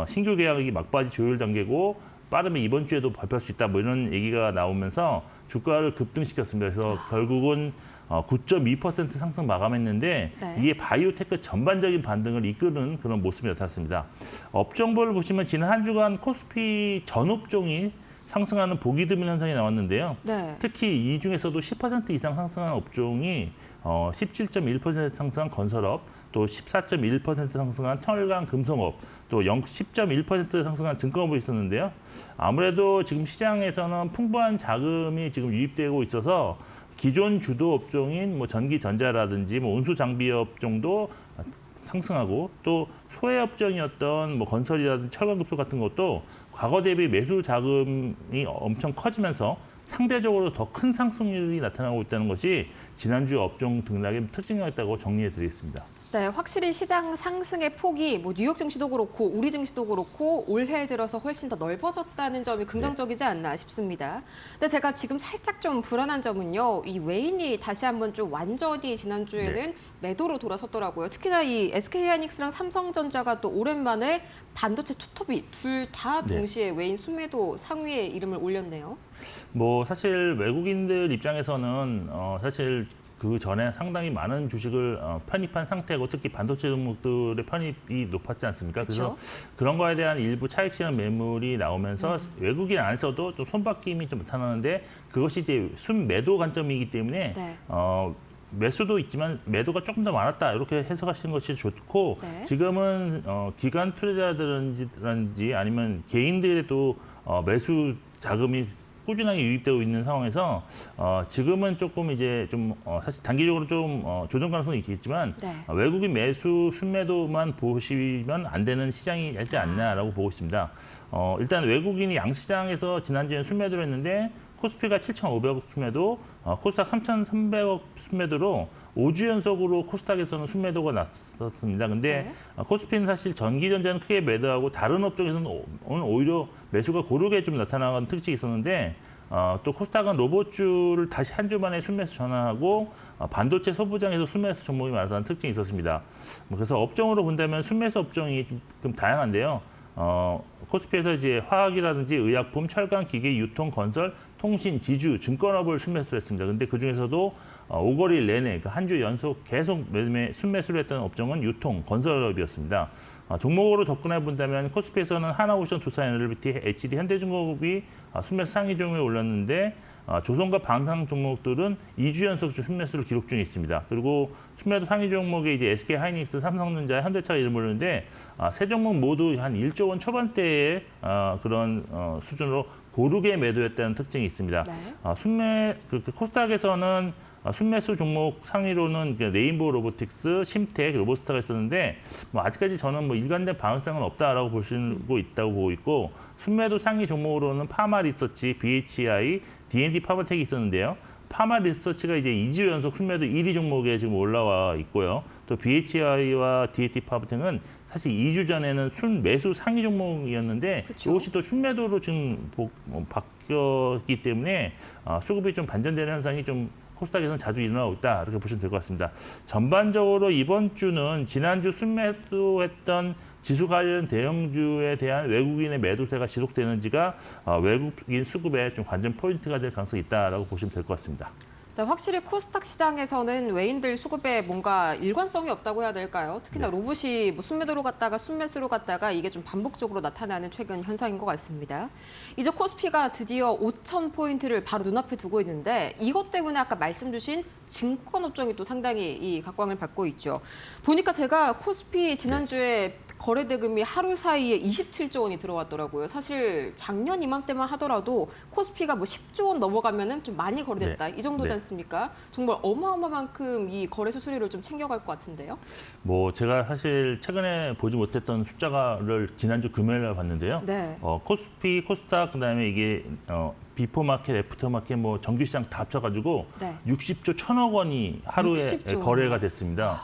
신규 계약이 막바지 조율 단계고 빠르면 이번 주에도 발표할 수 있다 뭐 이런 얘기가 나오면서 주가를 급등시켰습니다. 그래서 결국은 9.2% 상승 마감했는데 네. 이게 바이오테크 전반적인 반등을 이끄는 그런 모습이 나타났습니다. 업종별을 보시면 지난 한 주간 코스피 전 업종이 상승하는 보기 드문 현상이 나왔는데요. 네. 특히 이 중에서도 10% 이상 상승한 업종이 17.1% 상승한 건설업, 또 14.1% 상승한 철강 금속업, 또 10.1% 상승한 증권업이 있었는데요. 아무래도 지금 시장에서는 풍부한 자금이 지금 유입되고 있어서 기존 주도 업종인 뭐 전기전자라든지 뭐 운수 장비 업종도 상승하고 또 소외 업종이었던 뭐 건설이라든지 철강급수 같은 것도 과거 대비 매수 자금이 엄청 커지면서 상대적으로 더 큰 상승률이 나타나고 있다는 것이 지난주 업종 등락의 특징이었다고 정리해 드리겠습니다. 네, 확실히 시장 상승의 폭이 뭐 뉴욕 증시도 그렇고 우리 증시도 그렇고 올해 들어서 훨씬 더 넓어졌다는 점이 긍정적이지 않나 싶습니다. 근데 제가 지금 살짝 좀 불안한 점은요. 이 외인이 다시 한번 좀 완전히 지난주에는 매도로 돌아섰더라고요. 특히나 이 SK하이닉스랑 삼성전자가 또 오랜만에 반도체 투톱이 둘 다 동시에 외인 순매도 상위에 이름을 올렸네요. 뭐 사실 외국인들 입장에서는 사실 그 전에 상당히 많은 주식을 편입한 상태고 특히 반도체 종목들의 편입이 높았지 않습니까? 그쵸? 그래서 그런 거에 대한 일부 차익 실현 매물이 나오면서 외국인 안에서도 좀 손바뀜이 좀 나타나는데 그것이 이제 순매도 관점이기 때문에 네. 매수도 있지만 매도가 조금 더 많았다 이렇게 해석하시는 것이 좋고 네. 지금은 기관 투자자들인지 아니면 개인들의 또 매수 자금이 꾸준하게 유입되고 있는 상황에서 지금은 조금 이제 좀 사실 단기적으로 좀 조정 가능성이 있겠지만 네. 외국인 매수 순매도만 보시면 안 되는 시장이 되지 않나라고 보고 있습니다. 일단 외국인이 양시장에서 지난주에 순매도를 했는데 코스피가 7,500억 순매도, 코스닥 3,300억 순매도로 5주 연속으로 코스닥에서는 순매도가 났었습니다. 근데 코스피는 사실 전기전자는 크게 매도하고 다른 업종에서는 오늘 오히려 매수가 고르게 좀 나타나는 특징이 있었는데 또 코스닥은 로봇주를 다시 한 주 만에 순매수 전환하고 반도체 소부장에서 순매수 종목이 많았다는 특징이 있었습니다. 그래서 업종으로 본다면 순매수 업종이 좀 다양한데요. 코스피에서 이제 화학이라든지 의약품, 철강, 기계, 유통, 건설, 통신, 지주, 증권업을 순매수를 했습니다. 근데 그 중에서도 5거리 내내 한 주 연속 계속 순매수를 했던 업종은 유통, 건설업이었습니다. 종목으로 접근해 본다면 코스피에서는 하나오션, 두산에너비티, HD, 현대중공업이 순매수 상위 종목에 올랐는데 조선과 방산 종목들은 2주 연속 순매수를 기록 중에 있습니다. 그리고 순매도 상위 종목에 이제 SK하이닉스, 삼성전자, 현대차가 이름을 올렸는데 세 종목 모두 한 1조 원 초반대의 그런 수준으로 고르게 매도했다는 특징이 있습니다. 네. 코스닥에서는 순매수 종목 상위로는 레인보우 로보틱스, 심텍, 로보스타가 있었는데 아직까지 저는 일관된 방향성은 없다라고 보시고 있다고 보고 있고 순매도 상위 종목으로는 파마 리서치, BHI, D&D 파버텍이 있었는데요. 파마 리서치가 이제 2주 연속 순매도 1위 종목에 지금 올라와 있고요. 또 BHI와 D&D 파버텍은 사실 2주 전에는 순매수 상위 종목이었는데 그쵸. 이것이 또 순매도로 지금 바뀌었기 때문에 수급이 좀 반전되는 현상이 좀 코스닥에서는 자주 일어나고 있다 이렇게 보시면 될 것 같습니다. 전반적으로 이번 주는 지난주 순매도했던 지수 관련 대형주에 대한 외국인의 매도세가 지속되는지가 외국인 수급의 좀 관전 포인트가 될 가능성이 있다라고 보시면 될 것 같습니다. 네, 확실히 코스닥 시장에서는 외인들 수급에 뭔가 일관성이 없다고 해야 될까요? 특히나 로봇이 순매도로 갔다가 순매수로 갔다가 이게 좀 반복적으로 나타나는 최근 현상인 것 같습니다. 이제 코스피가 드디어 5,000포인트를 바로 눈앞에 두고 있는데 이것 때문에 아까 말씀 주신 증권업종이 또 상당히 이 각광을 받고 있죠. 보니까 제가 코스피 지난주에 거래 대금이 하루 사이에 27조 원이 들어왔더라고요. 사실 작년 이맘때만 하더라도 코스피가 10조 원 넘어가면은 좀 많이 거래됐다. 이 정도지 않습니까? 정말 어마어마만큼 이 거래 수수료를 좀 챙겨갈 것 같은데요. 제가 사실 최근에 보지 못했던 숫자를 지난주 금요일 날 봤는데요. 네. 코스피, 코스닥 그다음에 이게 비포 마켓, 애프터 마켓 정규 시장 다 합쳐가지고 60조 1,000억 원이 하루에 60조 거래가 됐습니다.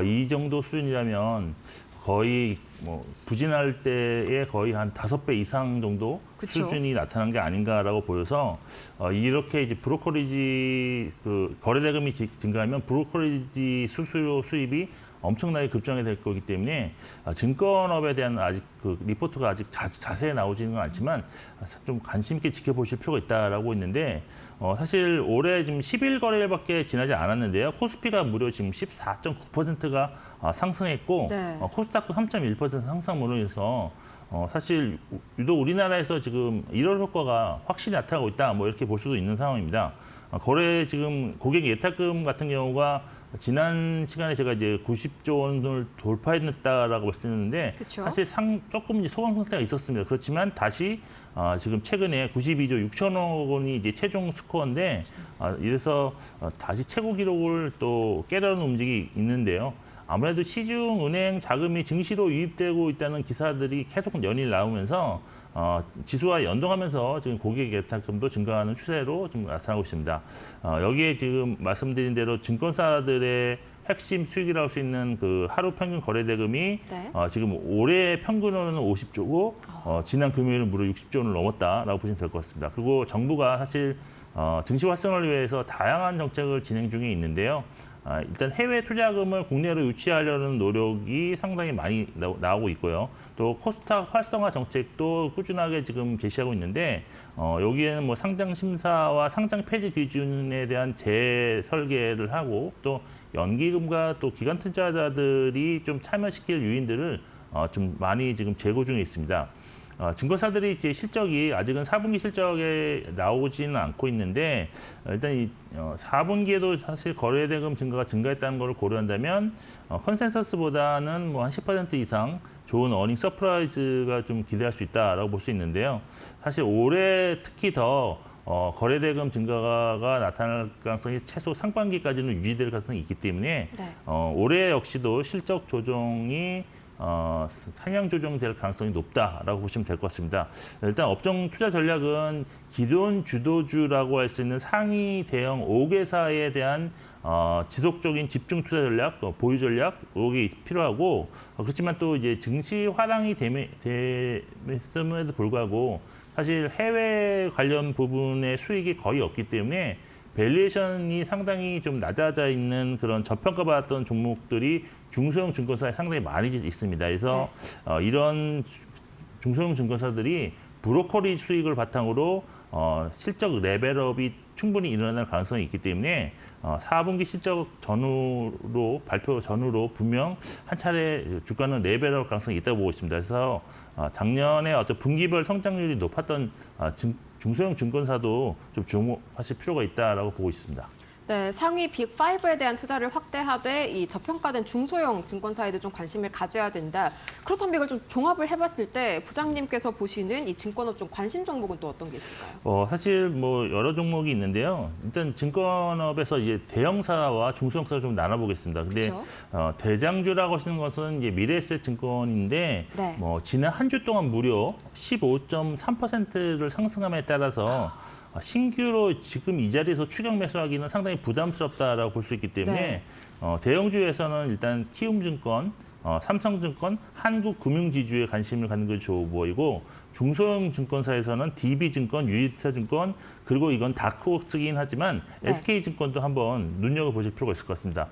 이 정도 수준이라면 거의 부진할 때에 거의 한 5배 이상 정도 그쵸. 수준이 나타난 게 아닌가라고 보여서 이렇게 이제 브로커리지 거래 대금이 증가하면 브로커리지 수수료 수입이 엄청나게 급증이 될 거기 때문에 증권업에 대한 아직 리포트가 아직 자세히 나오지는 건 않지만 좀 관심 있게 지켜보실 필요가 있다라고 있는데 사실 올해 지금 10일 거래일밖에 지나지 않았는데요. 코스피가 무려 지금 14.9%가 상승했고 코스닥도 3.1% 상승으로 해서 사실 유독 우리나라에서 지금 1월 효과가 확실히 나타나고 있다 이렇게 볼 수도 있는 상황입니다. 거래 지금 고객 예탁금 같은 경우가 지난 시간에 제가 이제 90조 원을 돌파했다라고 말씀드렸는데 사실 조금 이제 소강 상태가 있었습니다. 그렇지만 다시 지금 최근에 92조 6천억 원이 이제 최종 스코어인데 이래서 다시 최고 기록을 또 깨려는 움직임이 있는데요. 아무래도 시중은행 자금이 증시로 유입되고 있다는 기사들이 계속 연일 나오면서 지수와 연동하면서 지금 고객 예탁금도 증가하는 추세로 좀 나타나고 있습니다. 여기에 지금 말씀드린 대로 증권사들의 핵심 수익이라고 할 수 있는 하루 평균 거래 대금이 지금 올해 평균으로는 50조고 지난 금요일은 무려 60조 원을 넘었다라고 보시면 될 것 같습니다. 그리고 정부가 사실 증시 활성화를 위해서 다양한 정책을 진행 중에 있는데요. 일단 해외 투자금을 국내로 유치하려는 노력이 상당히 많이 나오고 있고요. 또 코스닥 활성화 정책도 꾸준하게 지금 제시하고 있는데 여기에는 상장 심사와 상장 폐지 기준에 대한 재설계를 하고 또 연기금과 또 기관 투자자들이 좀 참여시킬 요인들을 좀 많이 지금 재고 중에 있습니다. 증권사들이 이제 실적이 아직은 4분기 실적에 나오지는 않고 있는데 일단 이 4분기에도 사실 거래대금 증가했다는 걸 고려한다면 컨센서스보다는 한 10% 이상 좋은 어닝 서프라이즈가 좀 기대할 수 있다라고 볼 수 있는데요. 사실 올해 특히 더 거래대금 증가가 나타날 가능성이 최소 상반기까지는 유지될 가능성이 있기 때문에 네. 올해 역시도 실적 조정이 상향 조정될 가능성이 높다라고 보시면 될 것 같습니다. 일단 업종 투자 전략은 기존 주도주라고 할 수 있는 상위 대형 5개사에 대한 지속적인 집중 투자 전략, 보유 전략 이게 필요하고 그렇지만 또 이제 증시 화랑이 됨에도 불구하고 사실 해외 관련 부분의 수익이 거의 없기 때문에 밸류에이션이 상당히 좀 낮아져 있는 그런 저평가받았던 종목들이 중소형 증권사에 상당히 많이 있습니다. 그래서 이런 중소형 증권사들이 브로커리지 수익을 바탕으로 실적 레벨업이 충분히 일어날 가능성이 있기 때문에 4분기 실적 전후로 발표 전후로 분명 한 차례 주가는 레벨업 가능성이 있다고 보고 있습니다. 그래서 작년에 어떤 분기별 성장률이 높았던 중소형 증권사도 좀 주목하실 필요가 있다라고 보고 있습니다. 네, 상위 빅5에 대한 투자를 확대하되 이 저평가된 중소형 증권사에도 좀 관심을 가져야 된다. 그렇다면 이걸 좀 종합을 해봤을 때 부장님께서 보시는 이 증권업 좀 관심 종목은 또 어떤 게 있을까요? 사실 뭐 여러 종목이 있는데요. 일단 증권업에서 이제 대형사와 중소형사를 좀 나눠보겠습니다. 근데 그렇죠? 대장주라고 하시는 것은 이제 미래에셋증권인데 네. 지난 한 주 동안 무려 15.3%를 상승함에 따라서 신규로 지금 이 자리에서 추격 매수하기는 상당히 부담스럽다라고 볼 수 있기 때문에 네. 대형주에서는 일단 키움증권, 삼성증권, 한국금융지주에 관심을 갖는 것이 좋아 보이고 중소형 증권사에서는 DB증권, 유이타증권 그리고 이건 다크호스긴 하지만 네. SK증권도 한번 눈여겨보실 필요가 있을 것 같습니다.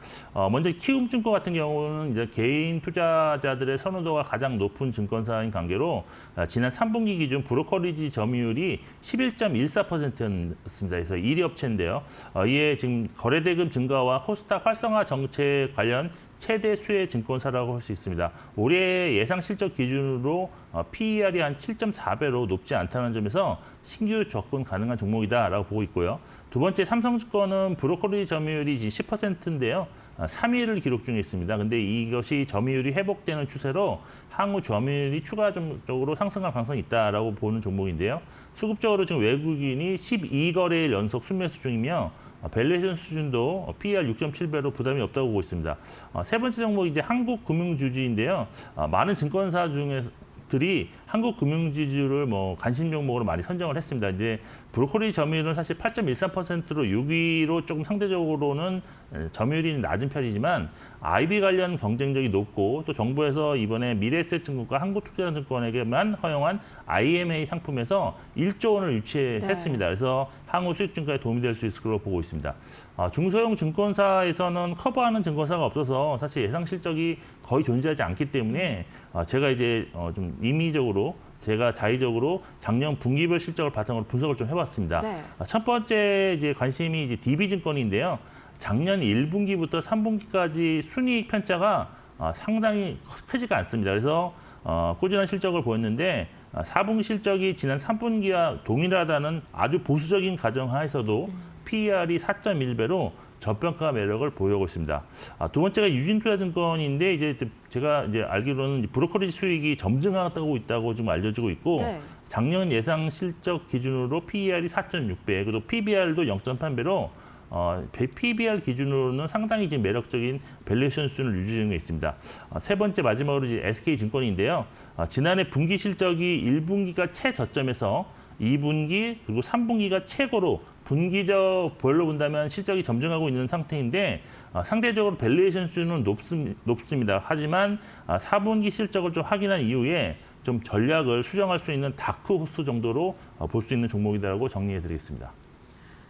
먼저 키움증권 같은 경우는 이제 개인 투자자들의 선호도가 가장 높은 증권사인 관계로 지난 3분기 기준 브로커리지 점유율이 11.14%였습니다. 그래서 1위 업체인데요. 이에 지금 거래대금 증가와 코스닥 활성화 정책 관련 최대 수혜 증권사라고 할 수 있습니다. 올해 예상 실적 기준으로 PER이 한 7.4배로 높지 않다는 점에서 신규 접근 가능한 종목이다라고 보고 있고요. 두 번째 삼성증권은 브로커리 점유율이 10%인데요. 3위를 기록 중에 있습니다. 근데 이것이 점유율이 회복되는 추세로 향후 점유율이 추가적으로 상승할 가능성이 있다라고 보는 종목인데요. 수급적으로 지금 외국인이 12거래일 연속 순매수 중이며 밸류에이션 수준도 PER 6.7배로 부담이 없다고 보고 있습니다. 세 번째 종목이 이제 한국금융주주인데요. 많은 증권사 중에들이 한국금융지주를 뭐 관심 종목으로 많이 선정을 했습니다. 이제 브로커리 점유율은 사실 8.13%로 6위로 조금 상대적으로는 점유율이 낮은 편이지만 IB 관련 경쟁력이 높고 또 정부에서 이번에 미래에셋증권과 한국투자증권에게만 허용한 IMA 상품에서 1조 원을 유치했습니다. 그래서 향후 수익 증가에 도움이 될 수 있을 것으로 보고 있습니다. 중소형 증권사에서는 커버하는 증권사가 없어서 사실 예상 실적이 거의 존재하지 않기 때문에 제가 이제 좀 임의적으로 제가 자의적으로 작년 분기별 실적을 바탕으로 분석을 좀 해봤습니다. 네. 첫 번째 이제 관심이 이제 DB증권인데요. 작년 1분기부터 3분기까지 순이익 편차가 상당히 크지가 않습니다. 그래서 꾸준한 실적을 보였는데 4분기 실적이 지난 3분기와 동일하다는 아주 보수적인 가정하에서도 PER이 4.1배로 저평가 매력을 보여오고 있습니다. 두 번째가 유진투자증권인데 이제 제가 이제 알기로는 브로커리지 수익이 점증하고 있다고 지금 알려지고 있고 네. 작년 예상 실적 기준으로 PER이 4.6배, 그리고 PBR도 0.8배로 PBR 기준으로는 상당히 지금 매력적인 밸류에이션 수준을 유지 중에 있습니다. 세 번째 마지막으로 이제 SK증권인데요. 지난해 분기 실적이 1분기가 최저점에서 2분기 그리고 3분기가 최고로 분기적 별로 본다면 실적이 점증하고 있는 상태인데 상대적으로 밸류에이션 수준은 높습니다. 하지만 4분기 실적을 좀 확인한 이후에 좀 전략을 수정할 수 있는 다크호스 정도로 볼 수 있는 종목이다라고 정리해드리겠습니다.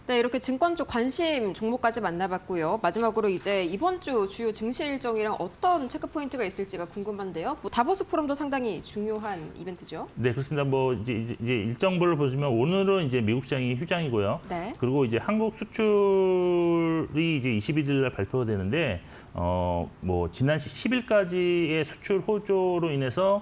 네, 이렇게 증권 쪽 관심 종목까지 만나봤고요. 마지막으로 이제 이번 주 주요 증시 일정이랑 어떤 체크 포인트가 있을지가 궁금한데요. 뭐 다보스 포럼도 상당히 중요한 이벤트죠. 네, 그렇습니다. 뭐 이제 일정별로 보시면 오늘은 이제 미국 시장이 휴장이고요. 네. 그리고 이제 한국 수출이 이제 21일 날 발표가 되는데 뭐 지난 10일까지의 수출 호조로 인해서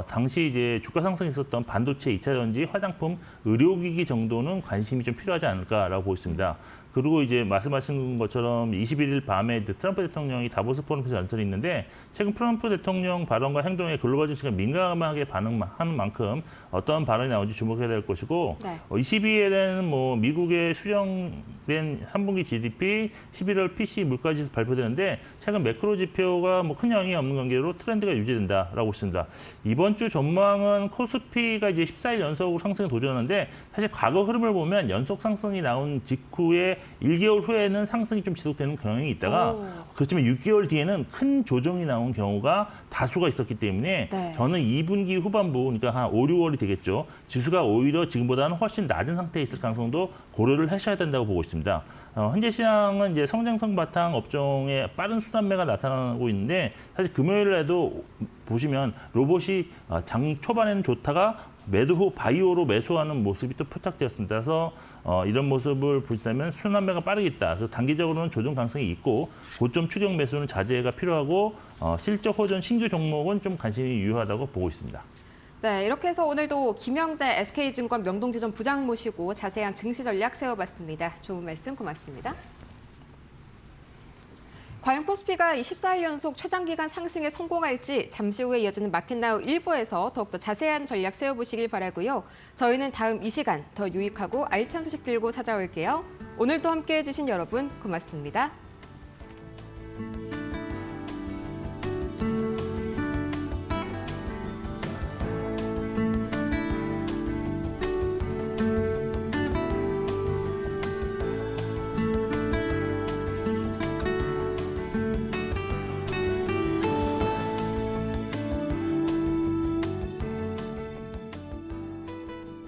당시 이제 주가 상승이 있었던 반도체, 2차 전지, 화장품, 의료기기 정도는 관심이 좀 필요하지 않을까라고 보고 있습니다. 그리고 이제 말씀하신 것처럼 21일 밤에 트럼프 대통령이 다보스 포럼에서 연설이 있는데 최근 트럼프 대통령 발언과 행동에 글로벌 증시가 민감하게 반응하는 만큼 어떤 발언이 나올지 주목해야 될 것이고 네. 22일에는 뭐 미국의 수정된 3분기 GDP, 11월 PC 물가지수 발표되는데 최근 매크로 지표가 뭐 큰 영향이 없는 관계로 트렌드가 유지된다라고 있습니다. 이번 주 전망은 코스피가 이제 14일 연속으로 상승에 도전하는데 사실 과거 흐름을 보면 연속 상승이 나온 직후에 1개월 후에는 상승이 좀 지속되는 경향이 있다가 그렇지만 6개월 뒤에는 큰 조정이 나온 경우가 다수가 있었기 때문에 네. 저는 2분기 후반부 그러니까 한 5, 6월이 되겠죠. 지수가 오히려 지금보다는 훨씬 낮은 상태에 있을 가능성도 고려를 하셔야 된다고 보고 있습니다. 현재 시장은 이제 성장성 바탕 업종에 빠른 순환매가 나타나고 있는데 사실 금요일에도 보시면 로봇이 장 초반에는 좋다가 매도 후 바이오로 매수하는 모습이 또 포착되었습니다. 그래서 이런 모습을 보시다면 순환매가 빠르겠다. 그래서 단기적으로는 조정 가능성이 있고 고점 추격 매수는 자제가 필요하고 실적 호전 신규 종목은 좀 관심이 유효하다고 보고 있습니다. 네, 이렇게 해서 오늘도 김영재 SK증권 명동지점 부장 모시고 자세한 증시 전략 세워봤습니다. 좋은 말씀 고맙습니다. 과연 코스피가 24일 연속 최장기간 상승에 성공할지 잠시 후에 이어지는 마켓나우 1부에서 더욱더 자세한 전략 세워보시길 바라고요. 저희는 다음 이 시간 더 유익하고 알찬 소식 들고 찾아올게요. 오늘도 함께해 주신 여러분 고맙습니다.